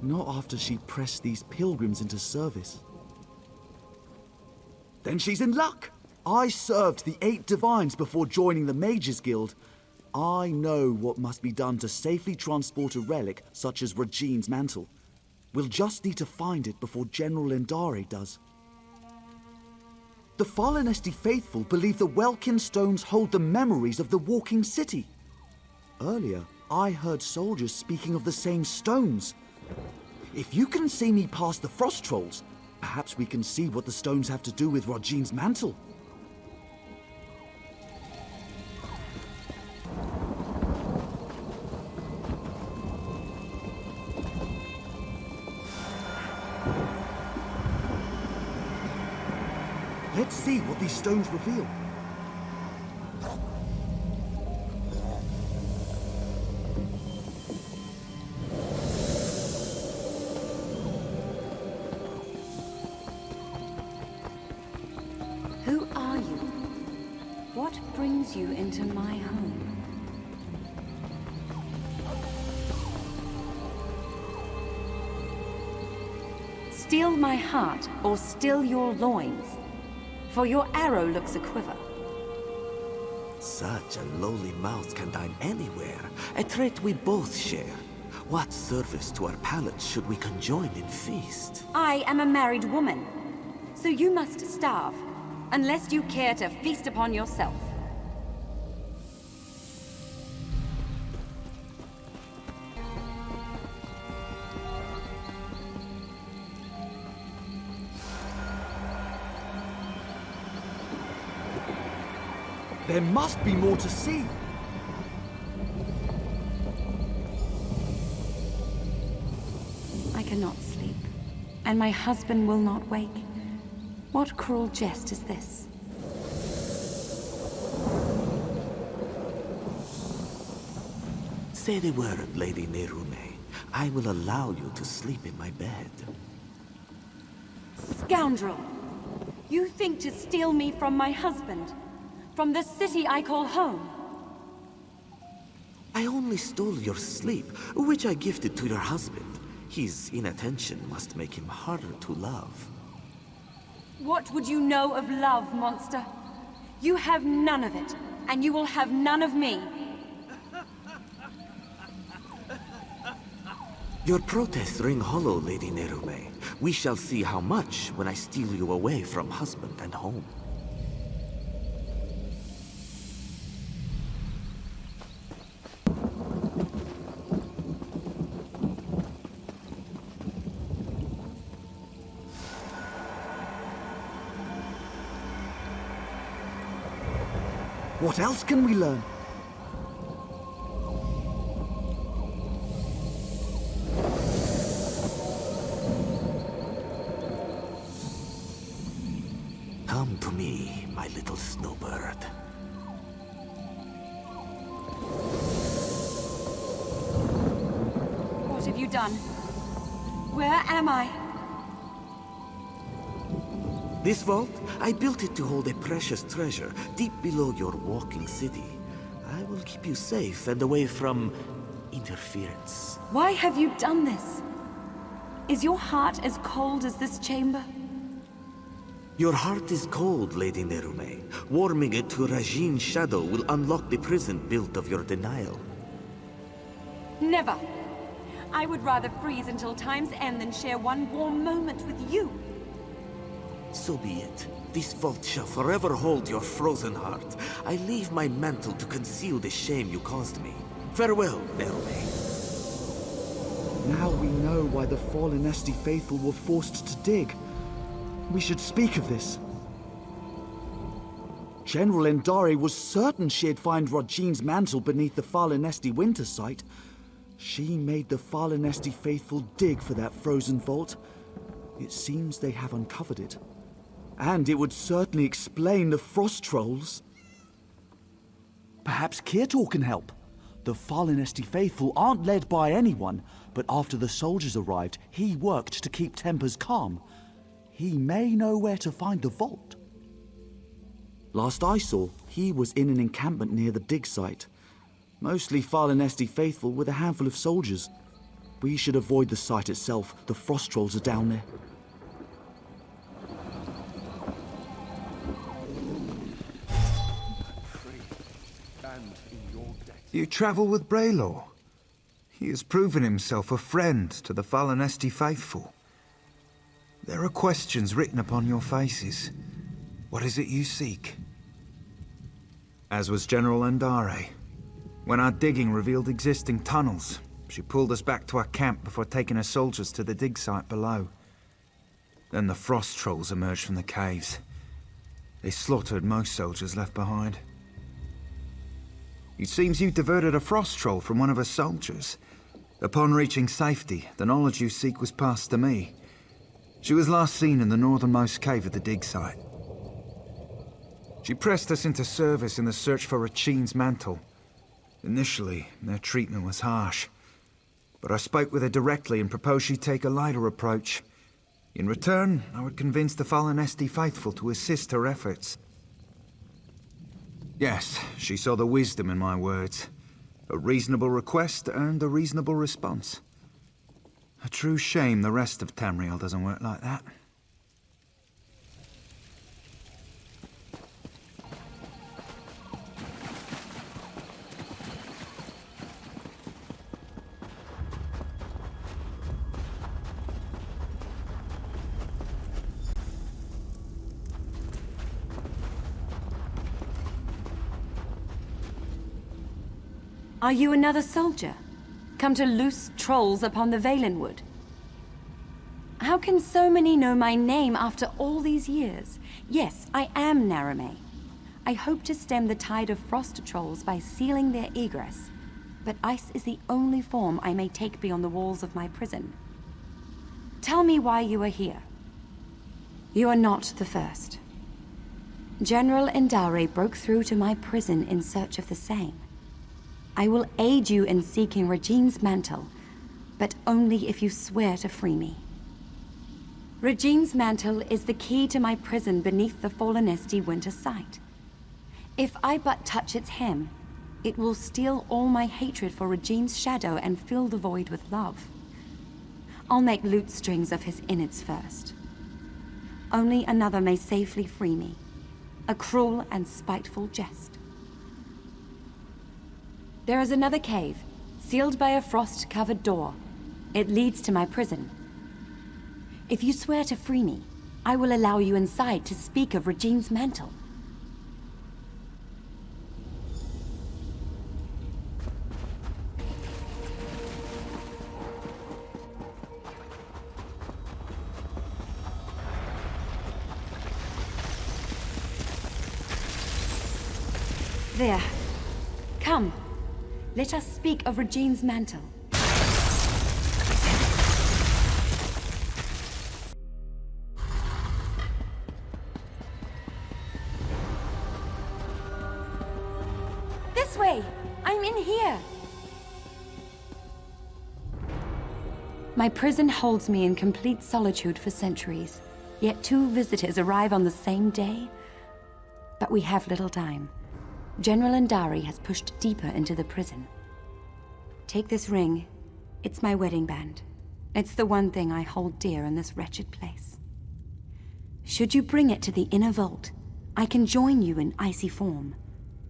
[SPEAKER 10] Not after she pressed these pilgrims into service. Then she's in luck. I served the 8 divines before joining the Mages Guild. I know what must be done to safely transport a relic such as Regine's mantle. We'll just need to find it before General Endare does. The Farlanesti faithful believe the Welkin stones hold the memories of the walking city. Earlier, I heard soldiers speaking of the same stones. If you can see me past the frost trolls, perhaps we can see what the stones have to do with Regine's mantle. Let's see what these stones reveal.
[SPEAKER 2] Who are you? What brings you into my home? Steal my heart, or still your loins? For your arrow looks a quiver.
[SPEAKER 14] Such a lowly mouth can dine anywhere, a trait we both share. What service to our palates should we conjoin in feast?
[SPEAKER 2] I am a married woman, so you must starve, unless you care to feast upon yourself.
[SPEAKER 10] There must be more to see.
[SPEAKER 2] I cannot sleep, and my husband will not wake. What cruel jest is this?
[SPEAKER 14] Say the word, Lady Nerume. I will allow you to sleep in my bed.
[SPEAKER 2] Scoundrel! You think to steal me from my husband? From the city I call home?
[SPEAKER 14] I only stole your sleep, which I gifted to your husband. His inattention must make him harder to love.
[SPEAKER 2] What would you know of love, monster? You have none of it, and you will have none of me.
[SPEAKER 14] Your protests ring hollow, Lady Nerume. We shall see how much when I steal you away from husband and home.
[SPEAKER 10] What else can we learn?
[SPEAKER 14] Come to me, my little snowbird.
[SPEAKER 2] What have you done? Where am I?
[SPEAKER 14] This vault, I built it to hold a precious treasure deep below your walking city. I will keep you safe and away from interference.
[SPEAKER 2] Why have you done this? Is your heart as cold as this chamber?
[SPEAKER 14] Your heart is cold, Lady Nerume. Warming it to Rajine's shadow will unlock the prison built of your denial.
[SPEAKER 2] Never. I would rather freeze until time's end than share one warm moment with you.
[SPEAKER 14] So be it. This vault shall forever hold your frozen heart. I leave my mantle to conceal the shame you caused me. Farewell, Nerume.
[SPEAKER 10] Now we know why the fallen Esti faithful were forced to dig. We should speak of this. General Endari was certain she'd find Rajine's mantle beneath the fallen Esti winter site. She made the fallen Esti faithful dig for that frozen vault. It seems they have uncovered it. And it would certainly explain the frost trolls. Perhaps Kirtor can help. The fallen Esti faithful aren't led by anyone, but after the soldiers arrived, he worked to keep tempers calm. He may know where to find the vault. Last I saw, he was in an encampment near the dig site. Mostly fallen Esti faithful with a handful of soldiers. We should avoid the site itself. The frost trolls are down there.
[SPEAKER 9] You travel with Braylor. He has proven himself a friend to the fallen Esti faithful. There are questions written upon your faces. What is it you seek? As was General Endari. When our digging revealed existing tunnels, she pulled us back to our camp before taking her soldiers to the dig site below. Then the frost trolls emerged from the caves. They slaughtered most soldiers left behind. It seems you diverted a frost troll from one of her soldiers. Upon reaching safety, the knowledge you seek was passed to me. She was last seen in the northernmost cave of the dig site. She pressed us into service in the search for Rachine's mantle. Initially, their treatment was harsh. But I spoke with her directly and proposed she take a lighter approach. In return, I would convince the fallen Esti faithful to assist her efforts. Yes, she saw the wisdom in my words. A reasonable request earned a reasonable response. A true shame the rest of Tamriel doesn't work like that.
[SPEAKER 2] Are you another soldier? Come to loose trolls upon the Valenwood? How can so many know my name after all these years? Yes, I am Narame. I hope to stem the tide of frost trolls by sealing their egress. But ice is the only form I may take beyond the walls of my prison. Tell me why you are here. You are not the first. General Indare broke through to my prison in search of the same. I will aid you in seeking Regine's mantle, but only if you swear to free me. Regine's mantle is the key to my prison beneath the fallen Esti winter site. If I but touch its hem, it will steal all my hatred for Regine's shadow and fill the void with love. I'll make lute strings of his innards first. Only another may safely free me. A cruel and spiteful jest. There is another cave, sealed by a frost-covered door. It leads to my prison. If you swear to free me, I will allow you inside to speak of Regine's mantle. There. Come. Let us speak of Regine's mantle. This way! I'm in here! My prison holds me in complete solitude for centuries, yet 2 visitors arrive on the same day. But we have little time. General Indari has pushed deeper into the prison. Take this ring. It's my wedding band. It's the one thing I hold dear in this wretched place. Should you bring it to the inner vault, I can join you in icy form.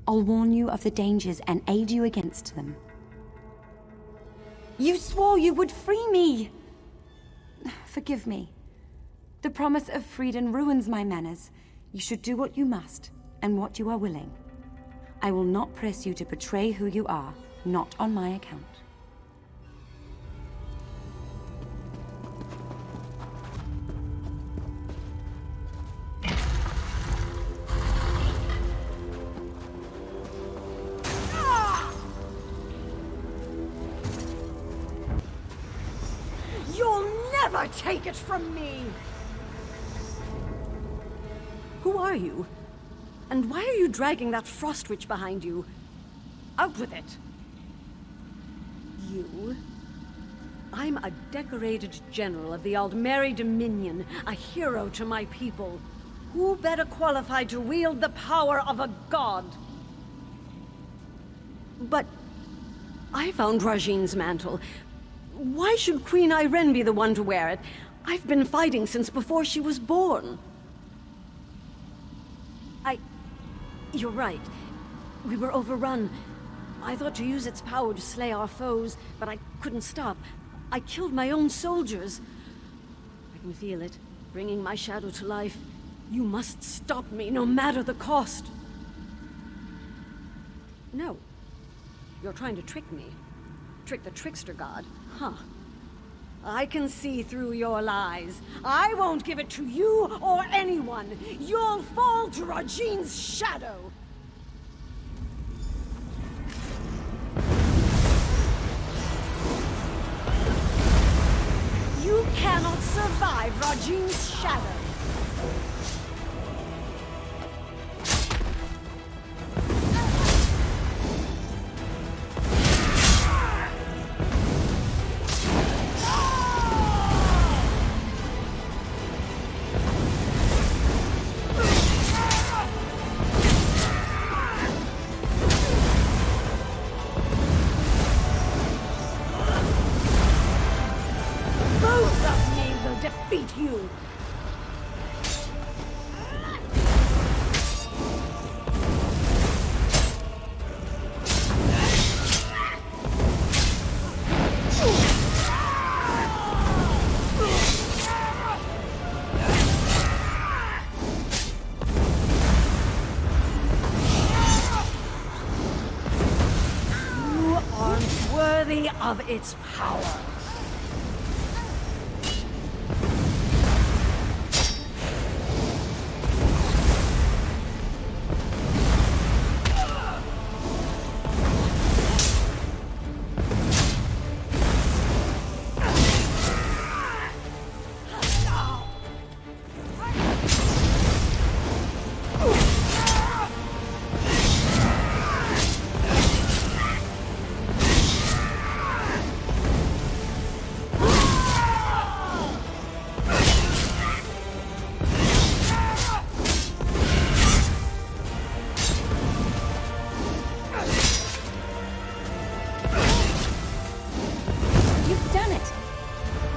[SPEAKER 2] I'll warn you of the dangers and aid you against them. You swore you would free me! Forgive me. The promise of freedom ruins my manners. You should do what you must, and what you are willing. I will not press you to betray who you are, not on my account.
[SPEAKER 11] You'll never take it from me! Who are you? And why are you dragging that frost witch behind you? Out with it! You? I'm a decorated general of the Aldmeri Dominion, a hero to my people. Who better qualified to wield the power of a god? But I found Rajine's mantle. Why should Queen Irene be the one to wear it? I've been fighting since before she was born. You're right. We were overrun. I thought to use its power to slay our foes, but I couldn't stop. I killed my own soldiers. I can feel it, bringing my shadow to life. You must stop me, no matter the cost. No. You're trying to trick me. Trick the trickster god, huh? I can see through your lies. I won't give it to you or anyone. You'll fall to Rajine's shadow. You cannot survive Rajine's shadow. worthy of its power.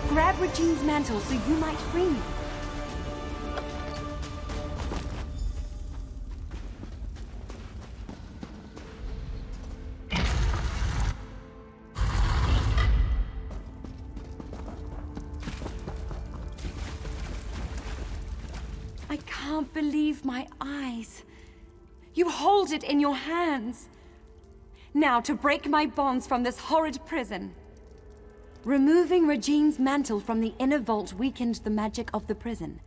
[SPEAKER 2] Grab Regine's mantle so you might free me. I can't believe my eyes. You hold it in your hands. Now to break my bonds from this horrid prison. Removing Regine's mantle from the inner vault weakened the magic of the prison.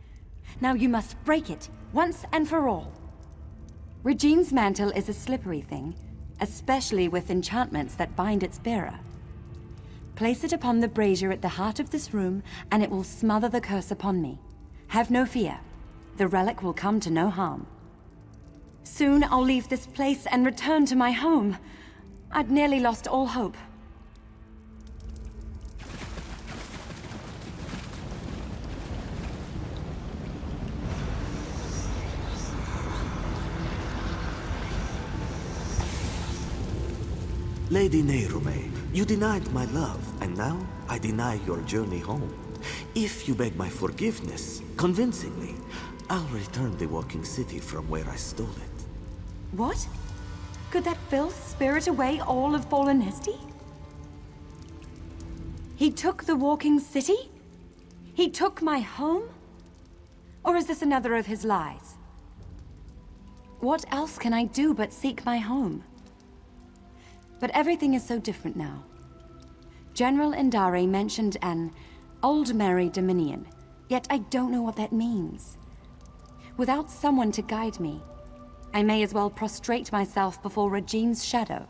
[SPEAKER 2] Now you must break it, once and for all. Regine's mantle is a slippery thing, especially with enchantments that bind its bearer. Place it upon the brazier at the heart of this room, and it will smother the curse upon me. Have no fear. The relic will come to no harm. Soon I'll leave this place and return to my home. I'd nearly lost all hope.
[SPEAKER 14] Lady Nerume, you denied my love, and now I deny your journey home. If you beg my forgiveness, convincingly, I'll return the walking city from where I stole it.
[SPEAKER 2] What? Could that filth spirit away all of Fallenesti? He took the walking city? He took my home? Or is this another of his lies? What else can I do but seek my home? But everything is so different now. General Indare mentioned an Old Merry Dominion, yet I don't know what that means. Without someone to guide me, I may as well prostrate myself before Regine's shadow.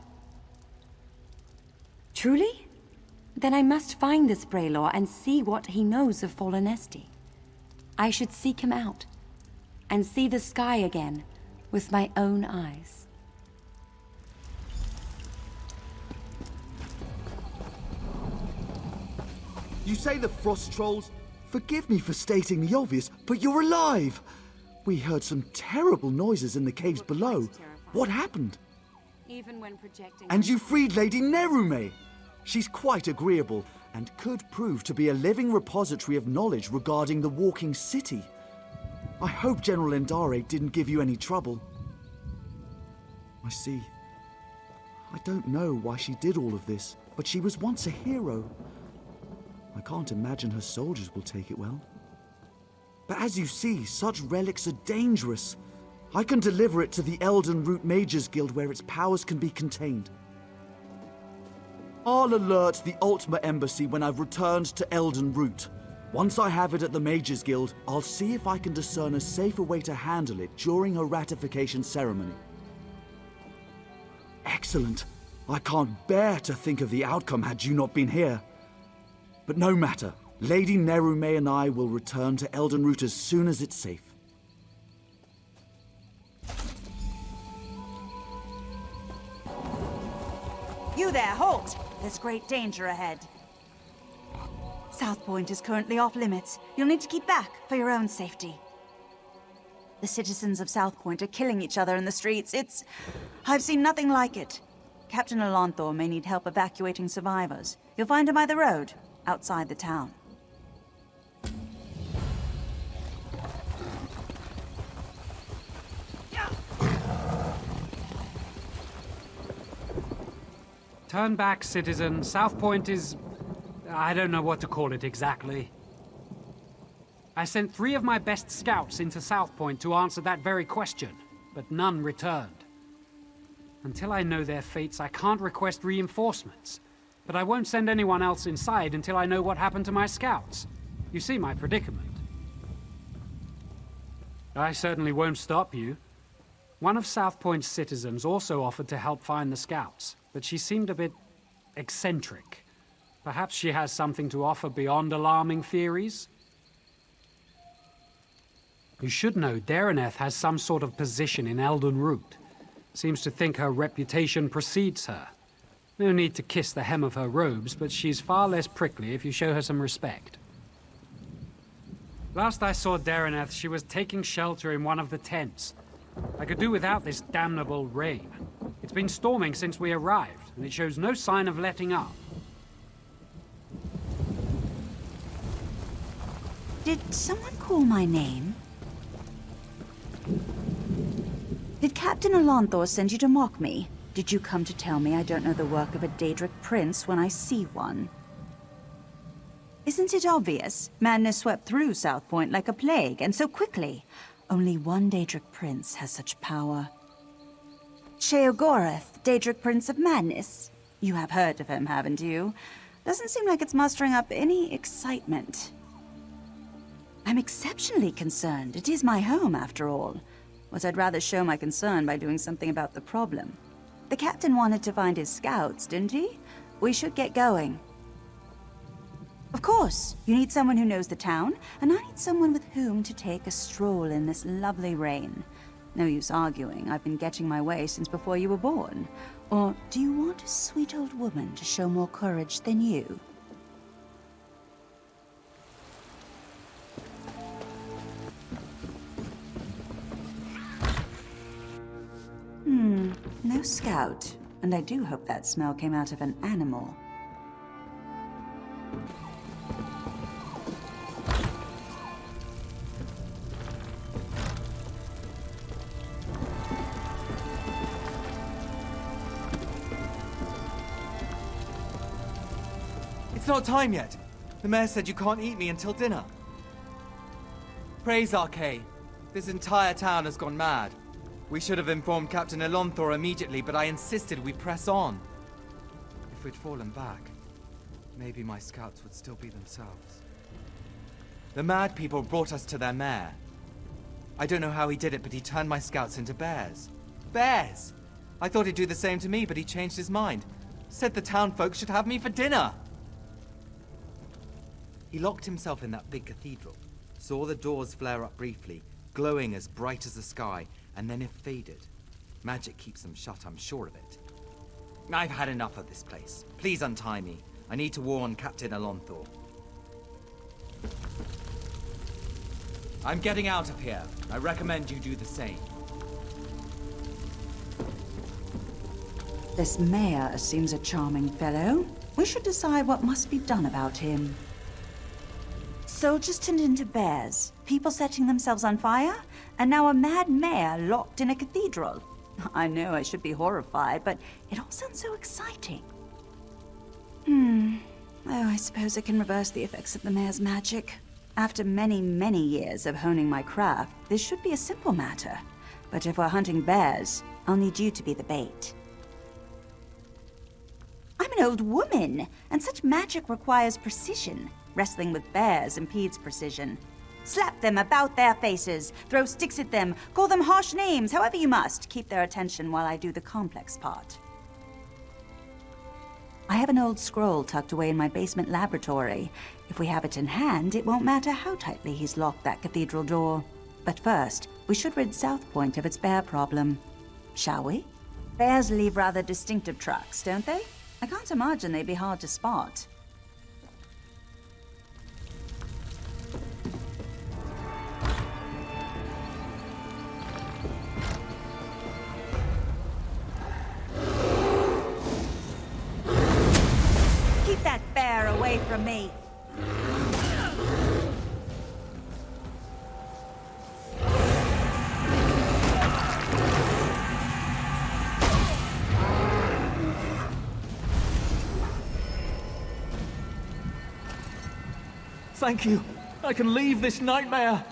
[SPEAKER 2] Truly? Then I must find this Braylor and see what he knows of Fallenesti. I should seek him out, and see the sky again with my own eyes.
[SPEAKER 10] You say the Frost Trolls? Forgive me for stating the obvious, but you're alive! We heard some terrible noises in the caves below. What happened?
[SPEAKER 2] Even when projecting...
[SPEAKER 10] And you freed Lady Nerume! She's quite agreeable, and could prove to be a living repository of knowledge regarding the walking city. I hope General Indare didn't give you any trouble. I see. I don't know why she did all of this, but she was once a hero. I can't imagine her soldiers will take it well. But as you see, such relics are dangerous. I can deliver it to the Elden Root Mages Guild where its powers can be contained. I'll alert the Ultima Embassy when I've returned to Elden Root. Once I have it at the Mages Guild, I'll see if I can discern a safer way to handle it during her ratification ceremony. Excellent. I can't bear to think of the outcome had you not been here. But no matter. Lady Nerume and I will return to Elden Root as soon as it's safe.
[SPEAKER 15] You there, halt! There's great danger ahead. South Point is currently off limits. You'll need to keep back for your own safety. The citizens of South Point are killing each other in the streets. I've seen nothing like it. Captain Alonthor may need help evacuating survivors. You'll find him by the road, outside the town.
[SPEAKER 16] Turn back, citizen. South Point is... I don't know what to call it exactly. I sent 3 of my best scouts into South Point to answer that very question, but none returned. Until I know their fates, I can't request reinforcements. but I won't send anyone else inside until I know what happened to my scouts. You see my predicament. I certainly won't stop you. One of South Point's citizens also offered to help find the scouts, but she seemed a bit eccentric. Perhaps she has something to offer beyond alarming theories? You should know Dareneth has some sort of position in Elden Root. Seems to think her reputation precedes her. No need to kiss the hem of her robes, but she's far less prickly if you show her some respect. Last I saw Dareneth, she was taking shelter in one of the tents. I could do without this damnable rain. It's been storming since we arrived, and it shows no sign of letting up.
[SPEAKER 15] Did someone call my name? Did Captain Alonthor send you to mock me? Did you come to tell me I don't know the work of a Daedric prince when I see one? Isn't it obvious? Madness swept through South Point like a plague, and so quickly. Only one Daedric prince has such power. Sheogorath, Daedric Prince of Madness. You have heard of him, haven't you? Doesn't seem like it's mustering up any excitement. I'm exceptionally concerned. It is my home, after all. But I'd rather show my concern by doing something about the problem. The captain wanted to find his scouts, didn't he? We should get going. Of course, you need someone who knows the town, and I need someone with whom to take a stroll in this lovely rain. No use arguing, I've been getting my way since before you were born. Or do you want a sweet old woman to show more courage than you? No scout, and I do hope that smell came out of an animal.
[SPEAKER 17] It's not time yet. The mayor said you can't eat me until dinner. Praise Arcade. This entire town has gone mad. We should have informed Captain Alonthor immediately, but I insisted we press on. If we'd fallen back, maybe my scouts would still be themselves. The mad people brought us to their mayor. I don't know how he did it, but he turned my scouts into bears. Bears! I thought he'd do the same to me, but he changed his mind. Said the town folks should have me for dinner. He locked himself in that big cathedral, saw the doors flare up briefly, glowing as bright as the sky, and then it faded. Magic keeps them shut, I'm sure of it. I've had enough of this place. Please untie me. I need to warn Captain Alonthor. I'm getting out of here. I recommend you do the same.
[SPEAKER 15] This mayor seems a charming fellow. We should decide what must be done about him. Soldiers turned into bears, people setting themselves on fire, and now a mad mayor locked in a cathedral. I know I should be horrified, but it all sounds so exciting. Oh, I suppose I can reverse the effects of the mayor's magic. After many, many years of honing my craft, this should be a simple matter. But if we're hunting bears, I'll need you to be the bait. I'm an old woman, and such magic requires precision. Wrestling with bears impedes precision. Slap them about their faces, throw sticks at them, call them harsh names, however you must. Keep their attention while I do the complex part. I have an old scroll tucked away in my basement laboratory. If we have it in hand, it won't matter how tightly he's locked that cathedral door. But first, we should rid South Point of its bear problem. Shall we? Bears leave rather distinctive tracks, don't they? I can't imagine they'd be hard to spot. Keep that bear away from me!
[SPEAKER 17] Thank you. I can leave this nightmare.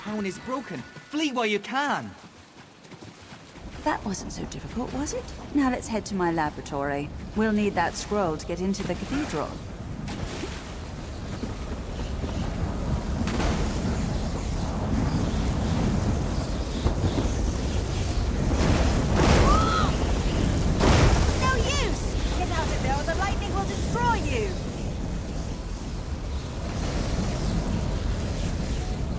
[SPEAKER 17] town is broken. Flee while you can.
[SPEAKER 15] That wasn't so difficult, was it? Now let's head to my laboratory. We'll need that scroll to get into the cathedral. No use! Get out of there or the lightning will destroy you!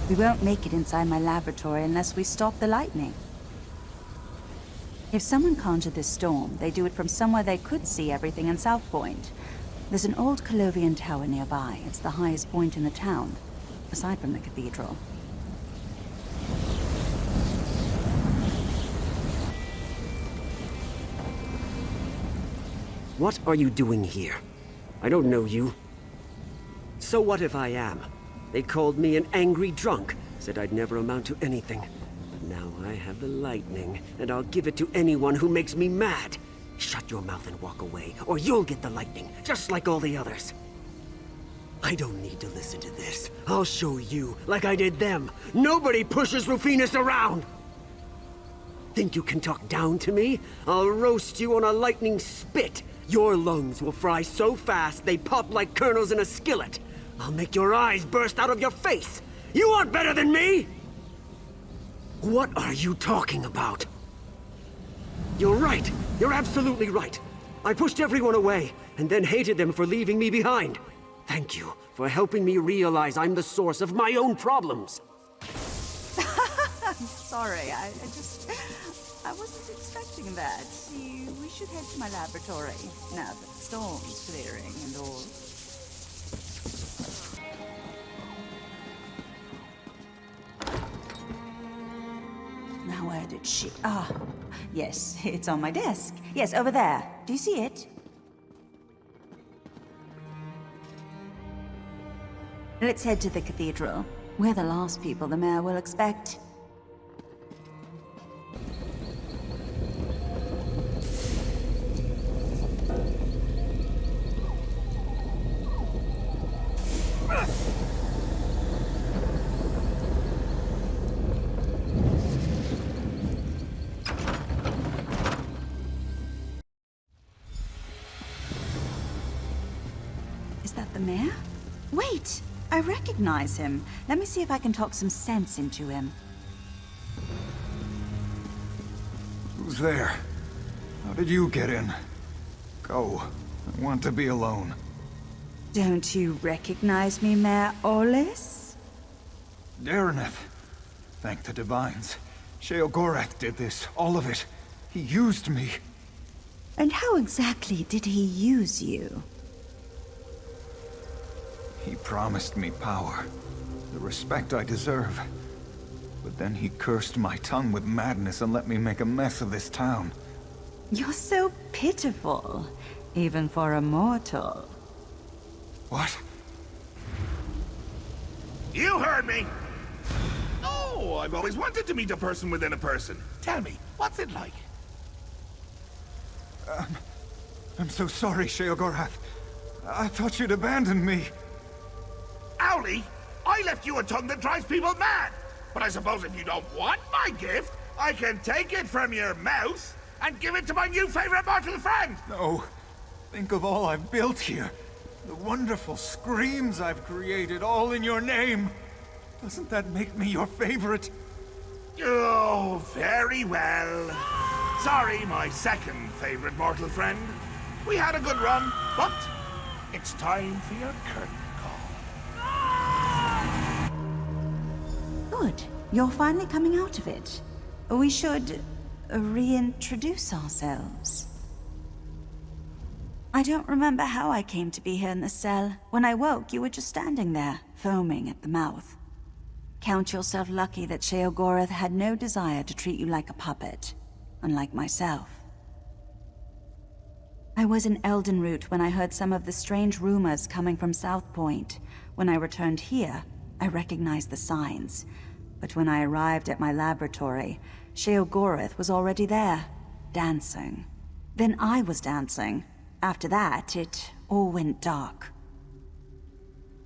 [SPEAKER 15] We won't make it inside my laboratory unless we stop the lightning. If someone conjured this storm, they do it from somewhere they could see everything in South Point. There's an old Colovian tower nearby. It's the highest point in the town, aside from the cathedral.
[SPEAKER 18] What are you doing here? I don't know you. So what if I am? They called me an angry drunk, said I'd never amount to anything. Now I have the lightning, and I'll give it to anyone who makes me mad. Shut your mouth and walk away, or you'll get the lightning, just like all the others. I don't need to listen to this. I'll show you, like I did them. Nobody pushes Rufinus around! Think you can talk down to me? I'll roast you on a lightning spit. Your lungs will fry so fast they pop like kernels in a skillet. I'll make your eyes burst out of your face. You aren't better than me! What are you talking about? You're right. You're absolutely right. I pushed everyone away, and then hated them for leaving me behind. Thank you for helping me realize I'm the source of my own problems.
[SPEAKER 15] I'm sorry, I wasn't expecting that. See, we should head to my laboratory, now that the storm's clearing and all. Now where did she... Ah, yes, it's on my desk. Yes, over there. Do you see it? Let's head to the cathedral. We're the last people the mayor will expect. Is that the mayor? Wait! I recognize him. Let me see if I can talk some sense into him.
[SPEAKER 9] Who's there? How did you get in? Go. I want to be alone.
[SPEAKER 15] Don't you recognize me, Mayor Olis?
[SPEAKER 9] Dareneth. Thank the Divines. Sheogorath did this, all of it. He used me.
[SPEAKER 15] And how exactly did he use you?
[SPEAKER 9] He promised me power, the respect I deserve. But then he cursed my tongue with madness and let me make a mess of this town.
[SPEAKER 15] You're so pitiful, even for a mortal.
[SPEAKER 9] What?
[SPEAKER 5] You heard me! Oh, I've always wanted to meet a person within a person. Tell me, what's it like?
[SPEAKER 9] I'm so sorry, Sheogorath. I thought you'd abandoned me.
[SPEAKER 5] Owlie, I left you a tongue that drives people mad. But I suppose if you don't want my gift, I can take it from your mouth and give it to my new favorite mortal friend.
[SPEAKER 9] No. Think of all I've built here. The wonderful screams I've created, all in your name. Doesn't that make me your favorite?
[SPEAKER 5] Oh, very well. Sorry, my second favorite mortal friend. We had a good run, but it's time for your curtain.
[SPEAKER 15] Good. You're finally coming out of it. We should reintroduce ourselves. I don't remember how I came to be here in the cell. When I woke, you were just standing there, foaming at the mouth. Count yourself lucky that Sheogorath had no desire to treat you like a puppet, unlike myself. I was in Eldenroot when I heard some of the strange rumors coming from South Point. When I returned here, I recognized the signs. But when I arrived at my laboratory, Sheogorath was already there, dancing. Then I was dancing. After that, it all went dark.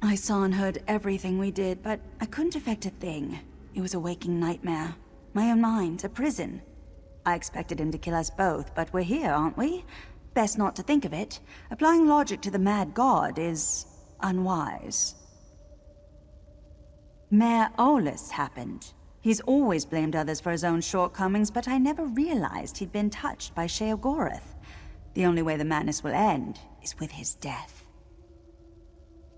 [SPEAKER 15] I saw and heard everything we did, but I couldn't affect a thing. It was a waking nightmare. My own mind, a prison. I expected him to kill us both, but we're here, aren't we? Best not to think of it. Applying logic to the mad god is unwise. Mayor Olus happened. He's always blamed others for his own shortcomings, but I never realized he'd been touched by Sheogorath. The only way the madness will end is with his death.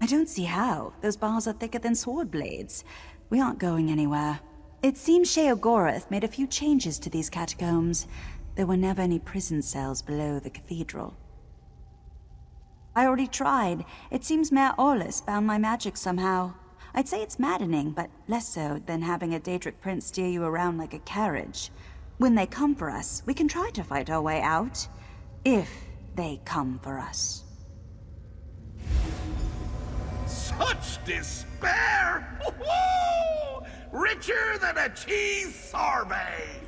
[SPEAKER 15] I don't see how. Those bars are thicker than sword blades. We aren't going anywhere. It seems Sheogorath made a few changes to these catacombs. There were never any prison cells below the cathedral. I already tried. It seems Mayor Olus found my magic somehow. I'd say it's maddening, but less so than having a Daedric prince steer you around like a carriage. When they come for us, we can try to fight our way out. If they come for us.
[SPEAKER 5] Such despair! Woo-hoo! Richer than a cheese sorbet!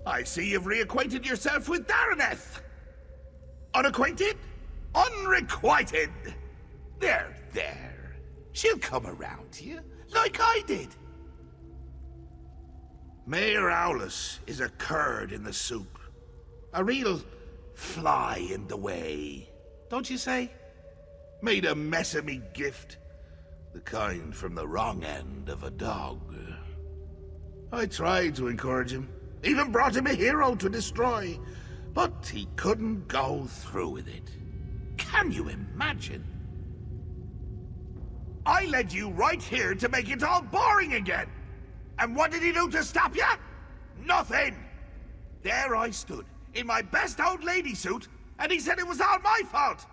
[SPEAKER 5] I see you've reacquainted yourself with Daraneth. Unacquainted? Unrequited! There. She'll come around to you, like I did. Mayor Aulus is a curd in the soup. A real fly in the way, don't you say? Made a mess of me gift. The kind from the wrong end of a dog. I tried to encourage him. Even brought him a hero to destroy. But he couldn't go through with it. Can you imagine? I led you right here to make it all boring again. And what did he do to stop you? Nothing. There I stood, in my best old lady suit, and he said it was all my fault.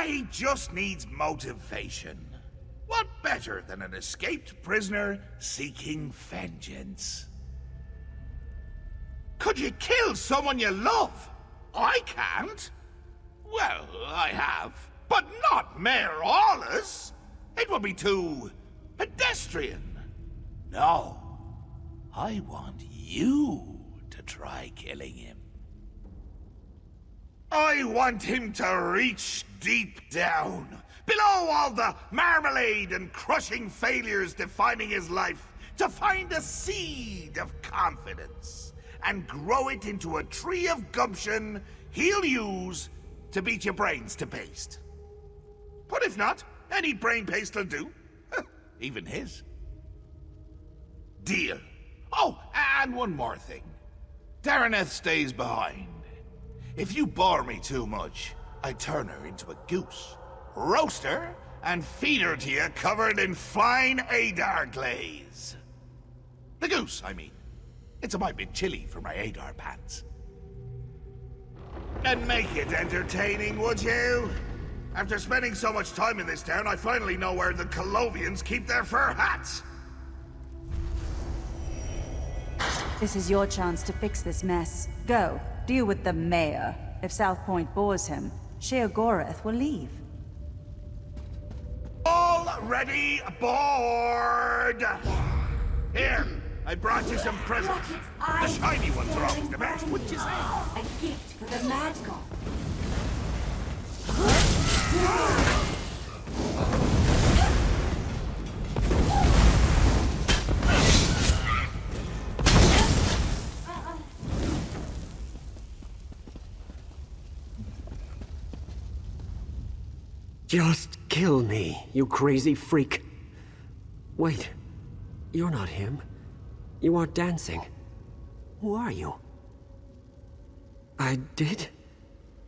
[SPEAKER 5] He just needs motivation. What better than an escaped prisoner seeking vengeance? Could you kill someone you love? I can't. Well, I have, but not Mayor Aulus. It would be too pedestrian. No, I want you to try killing him. I want him to reach deep down, below all the marmalade and crushing failures defining his life, to find a seed of confidence and grow it into a tree of gumption he'll use to beat your brains to paste. But if not, any brain paste will do. Even his. Deal. Oh, and one more thing. Daraneth stays behind. If you bore me too much, I turn her into a goose, roast her, and feed her to you covered in fine Adar glaze. The goose, I mean. It's a mite bit chilly for my Adar pants. And make it entertaining, would you? After spending so much time in this town, I finally know where the Colovians keep their fur hats.
[SPEAKER 15] This is your chance to fix this mess. Go, deal with the mayor. If South Point bores him, Sheogorath will leave.
[SPEAKER 5] Already aboard! Here, I brought you some presents. The shiny ones are always the best, wouldn't you say?
[SPEAKER 2] A gift for the mad god.
[SPEAKER 18] Just kill me, you crazy freak. Wait, you're not him. You aren't dancing. Who are you? I did?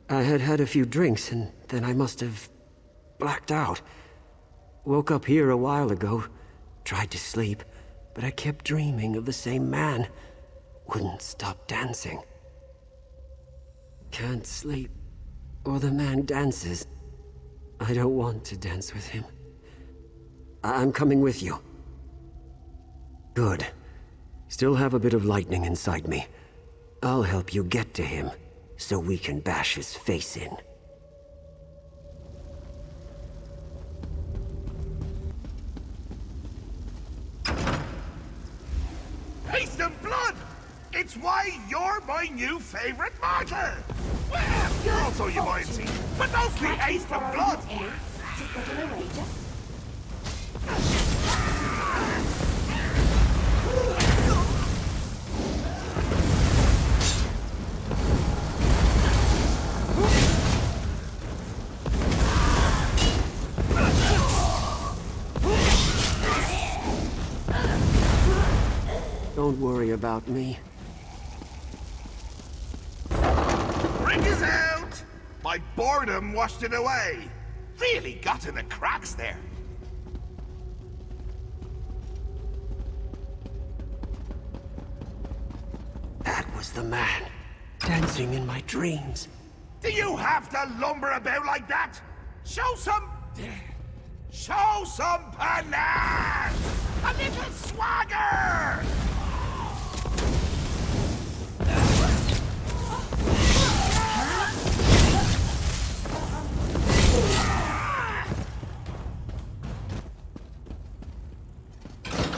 [SPEAKER 18] I had had a few drinks, and then I must have blacked out. Woke up here a while ago, tried to sleep, but I kept dreaming of the same man. Wouldn't stop dancing. Can't sleep, or the man dances. I don't want to dance with him. I'm coming with you. Good. Still have a bit of lightning inside me. I'll help you get to him, so we can bash his face in.
[SPEAKER 5] Haste of blood! It's why you're my new favorite martyr! Well, you're also your buoyancy, but mostly haste of blood!
[SPEAKER 18] Don't worry about me.
[SPEAKER 5] Bring us out! My boredom washed it away. Really got in the cracks there.
[SPEAKER 18] That was the man, dancing in my dreams.
[SPEAKER 5] Do you have to lumber about like that? Show some panache! A little swagger!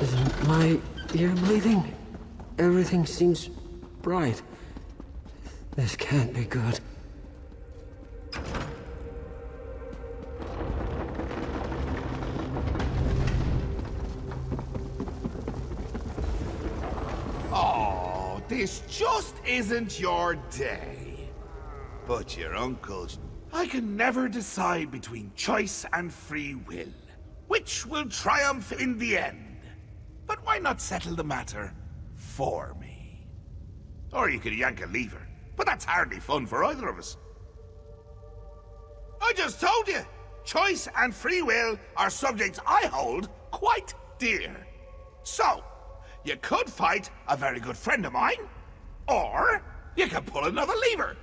[SPEAKER 18] Isn't my ear bleeding? Everything seems bright. This can't be good.
[SPEAKER 5] Oh, this just isn't your day. But your uncle's... I can never decide between choice and free will. Which will triumph in the end? But why not settle the matter for me? Or you could yank a lever, but that's hardly fun for either of us. I just told you, choice and free will are subjects I hold quite dear. So, you could fight a very good friend of mine, or you can pull another lever.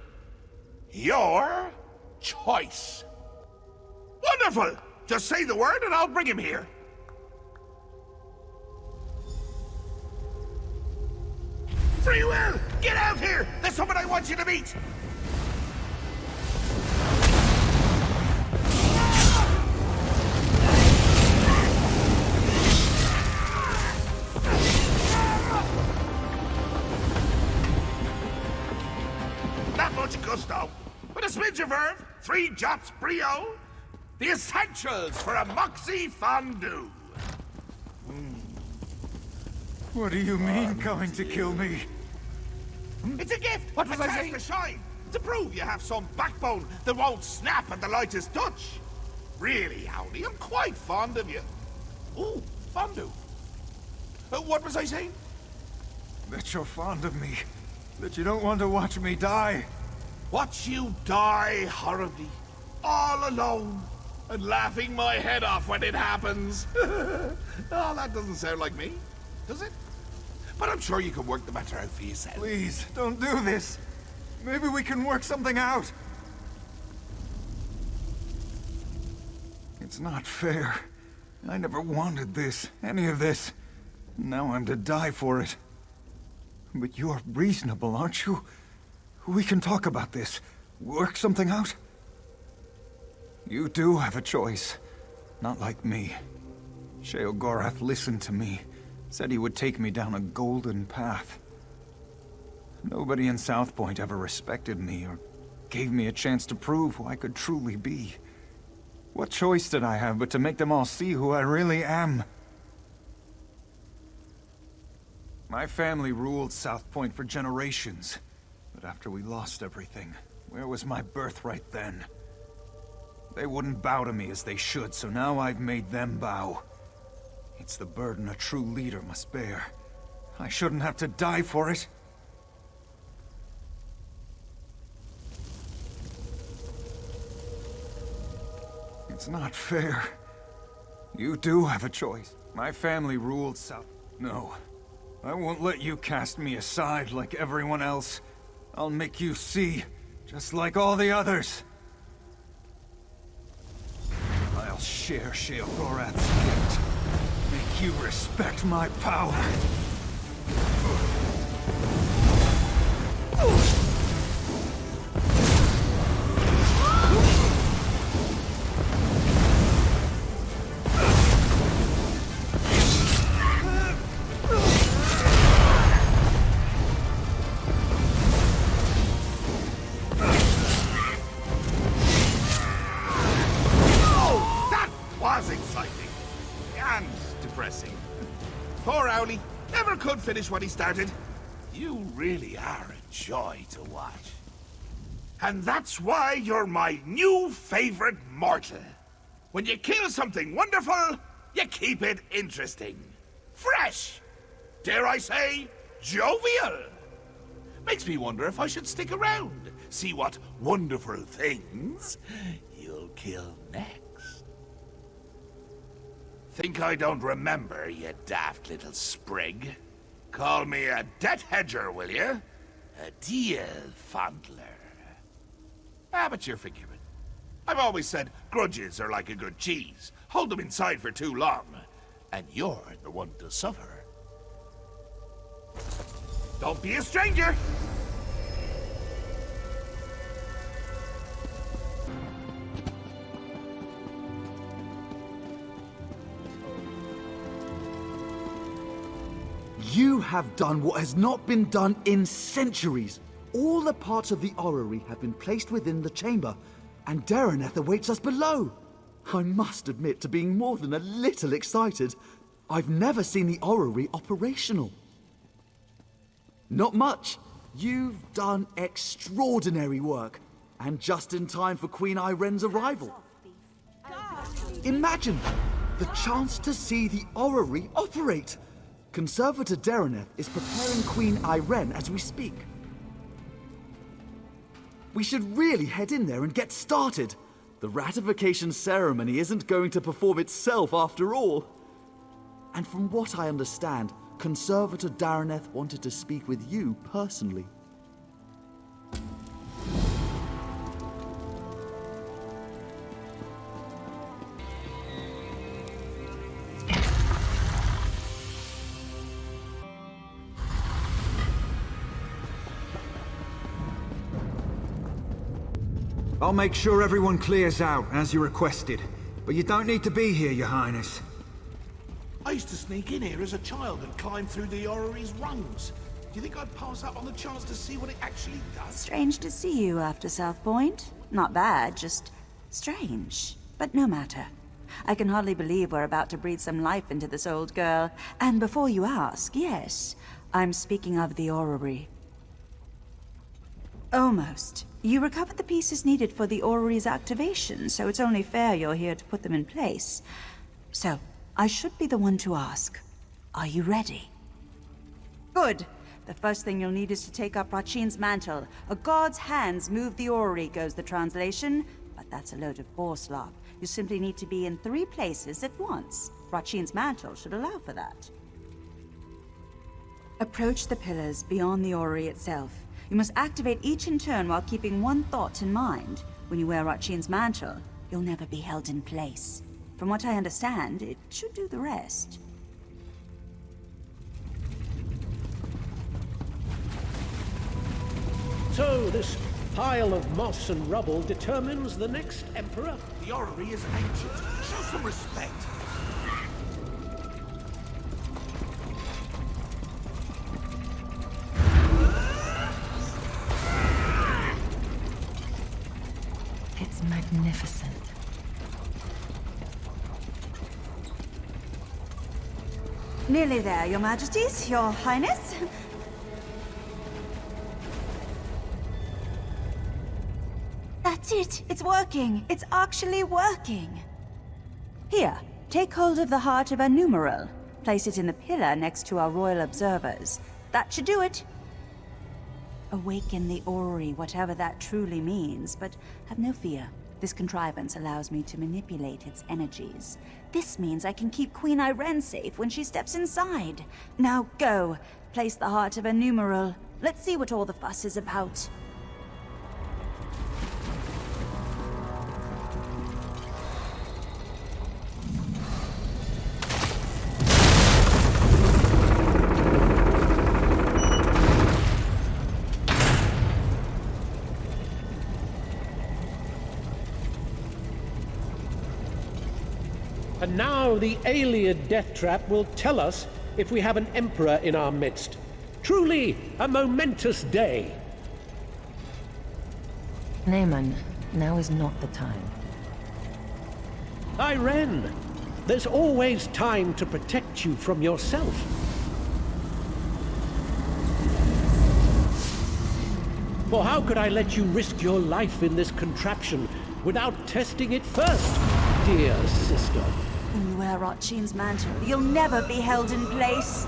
[SPEAKER 5] Your choice. Wonderful! Just say the word and I'll bring him here. Free will! Get out here! There's someone I want you to meet! Not much gusto. With a smidge of verve, 3 jots brio, the essentials for a moxie fondue.
[SPEAKER 9] What do you mean, coming to kill me?
[SPEAKER 5] It's a gift! What was I saying? To shine! To prove you have some backbone that won't snap at the lightest touch! Really, Howdy, I'm quite fond of you. Ooh, fondue. What was I saying?
[SPEAKER 9] That you're fond of me. That you don't want to watch me die.
[SPEAKER 5] Watch you die horribly. All alone. And laughing my head off when it happens. Oh, that doesn't sound like me, does it? But I'm sure you can work the matter out for yourself.
[SPEAKER 9] Please, don't do this. Maybe we can work something out. It's not fair. I never wanted this, any of this. Now I'm to die for it. But you're reasonable, aren't you? We can talk about this. Work something out. You do have a choice. Not like me. Sheogorath listened to me. Said he would take me down a golden path. Nobody in South Point ever respected me or gave me a chance to prove who I could truly be. What choice did I have but to make them all see who I really am? My family ruled South Point for generations. But after we lost everything, where was my birthright then? They wouldn't bow to me as they should, so now I've made them bow. It's the burden a true leader must bear. I shouldn't have to die for it. It's not fair. You do have a choice. My family ruled South... No. I won't let you cast me aside like everyone else. I'll make you see, just like all the others. I'll share Sheogorath's gift. Make you respect my power.
[SPEAKER 5] Never could finish what he started. You really are a joy to watch. And that's why you're my new favorite mortal. When you kill something wonderful, you keep it interesting. Fresh! Dare I say, Jovial! Makes me wonder if I should stick around, see what wonderful things you'll kill next. Think I don't remember, you daft little sprig? Call me a debt hedger, will you? A deal fondler. But you're forgiven. I've always said grudges are like a good cheese. Hold them inside for too long, and you're the one to suffer. Don't be a stranger!
[SPEAKER 10] You have done what has not been done in centuries. All the parts of the orrery have been placed within the chamber, and Dareneth awaits us below. I must admit to being more than a little excited. I've never seen the orrery operational. Not much. You've done extraordinary work, and just in time for Queen Iren's arrival. Imagine the chance to see the orrery operate. Conservator Dareneth is preparing Queen Iren as we speak. We should really head in there and get started. The ratification ceremony isn't going to perform itself after all. And from what I understand, Conservator Dareneth wanted to speak with you personally.
[SPEAKER 9] I'll make sure everyone clears out, as you requested. But you don't need to be here, Your Highness.
[SPEAKER 5] I used to sneak in here as a child and climb through the orrery's rungs. Do you think I'd pass up on the chance to see what it actually does?
[SPEAKER 15] Strange to see you after South Point. Not bad, just strange. But no matter. I can hardly believe we're about to breathe some life into this old girl. And before you ask, yes, I'm speaking of the orrery. Almost. You recovered the pieces needed for the orrery's activation, so it's only fair you're here to put them in place. So, I should be the one to ask. Are you ready? Good. The first thing you'll need is to take up Rachin's mantle. A god's hands move the orrery, goes the translation. But that's a load of bourslop. You simply need to be in 3 places at once. Rachin's mantle should allow for that. Approach the pillars beyond the orrery itself. You must activate each in turn while keeping one thought in mind. When you wear Rachin's mantle, you'll never be held in place. From what I understand, it should do the rest.
[SPEAKER 6] So this pile of moss and rubble determines the next emperor?
[SPEAKER 5] The orrery is ancient. Show some respect.
[SPEAKER 2] It's magnificent.
[SPEAKER 15] Nearly there, Your Majesties, Your Highness. That's it! It's working! It's actually working! Here, take hold of the heart of a numeral. Place it in the pillar next to our royal observers. That should do it! Awaken the orrery, whatever that truly means, but have no fear. This contrivance allows me to manipulate its energies. This means I can keep Queen Iren safe when she steps inside. Now go! Place the heart of a numeral. Let's see what all the fuss is about.
[SPEAKER 6] And now the Ayleid death trap will tell us if we have an emperor in our midst. Truly a momentous day.
[SPEAKER 2] Naaman, now is not the time.
[SPEAKER 6] Iren, there's always time to protect you from yourself. For how could I let you risk your life in this contraption without testing it first, dear sister?
[SPEAKER 15] When you wear Rachin's mantle, you'll never be held in place.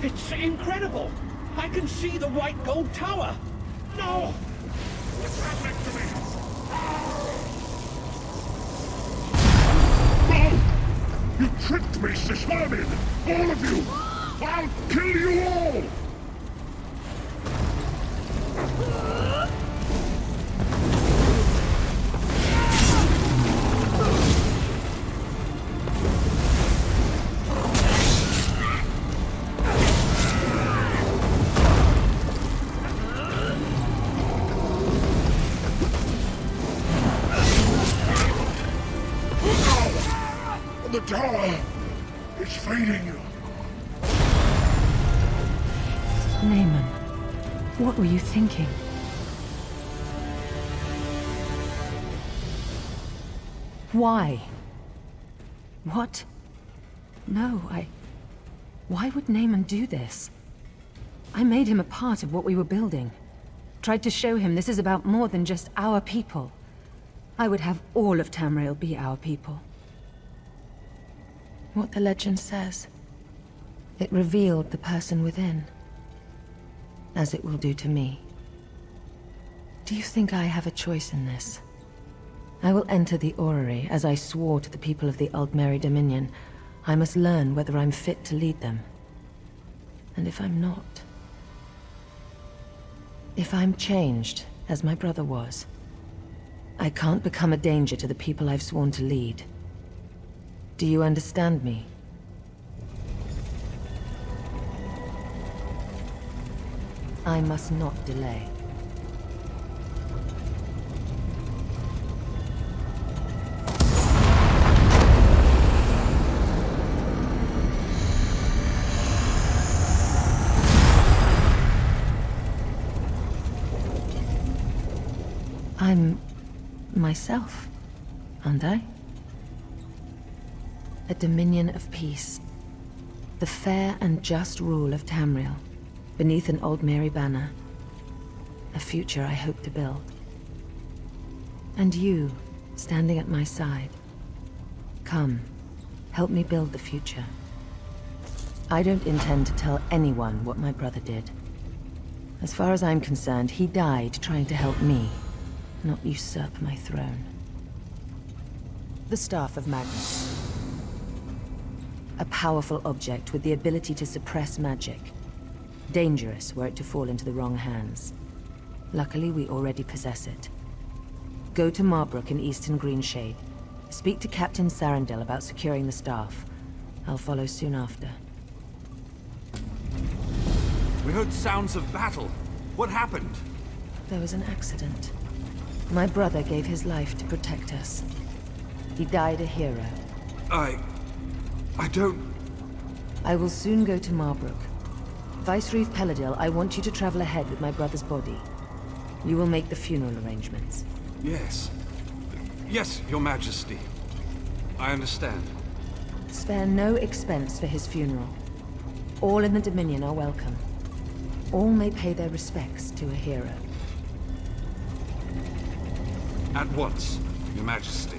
[SPEAKER 6] It's incredible! I can see the white gold tower! No!
[SPEAKER 7] What's happening to me? No! You tricked me, Sishmamin! All of you! I'll kill you all! The tower is fading.
[SPEAKER 2] Naaman, what were you thinking? Why? What? No, Why would Naaman do this? I made him a part of what we were building. Tried to show him this is about more than just our people. I would have all of Tamriel be our people. What the legend says. It revealed the person within. As it will do to me. Do you think I have a choice in this? I will enter the orrery, as I swore to the people of the Aldmeri Dominion. I must learn whether I'm fit to lead them. And if I'm not... if I'm changed, as my brother was, I can't become a danger to the people I've sworn to lead. Do you understand me? I must not delay. I'm myself, aren't I? A dominion of peace. The fair and just rule of Tamriel, beneath an Aldmeri banner. A future I hope to build. And you, standing at my side. Come, help me build the future. I don't intend to tell anyone what my brother did. As far as I'm concerned, he died trying to help me, not usurp my throne. The Staff of Magnus. A powerful object with the ability to suppress magic. Dangerous were it to fall into the wrong hands. Luckily, we already possess it. Go to Marbrook in Eastern Greenshade. Speak to Captain Sarandel about securing the staff. I'll follow soon after.
[SPEAKER 19] We heard sounds of battle. What happened?
[SPEAKER 2] There was an accident. My brother gave his life to protect us. He died a hero.
[SPEAKER 19] I don't...
[SPEAKER 2] I will soon go to Marbrook. Vicereeve Peladil, I want you to travel ahead with my brother's body. You will make the funeral arrangements.
[SPEAKER 19] Yes. Yes, Your Majesty. I understand.
[SPEAKER 2] Spare no expense for his funeral. All in the Dominion are welcome. All may pay their respects to a hero.
[SPEAKER 19] At once, Your Majesty.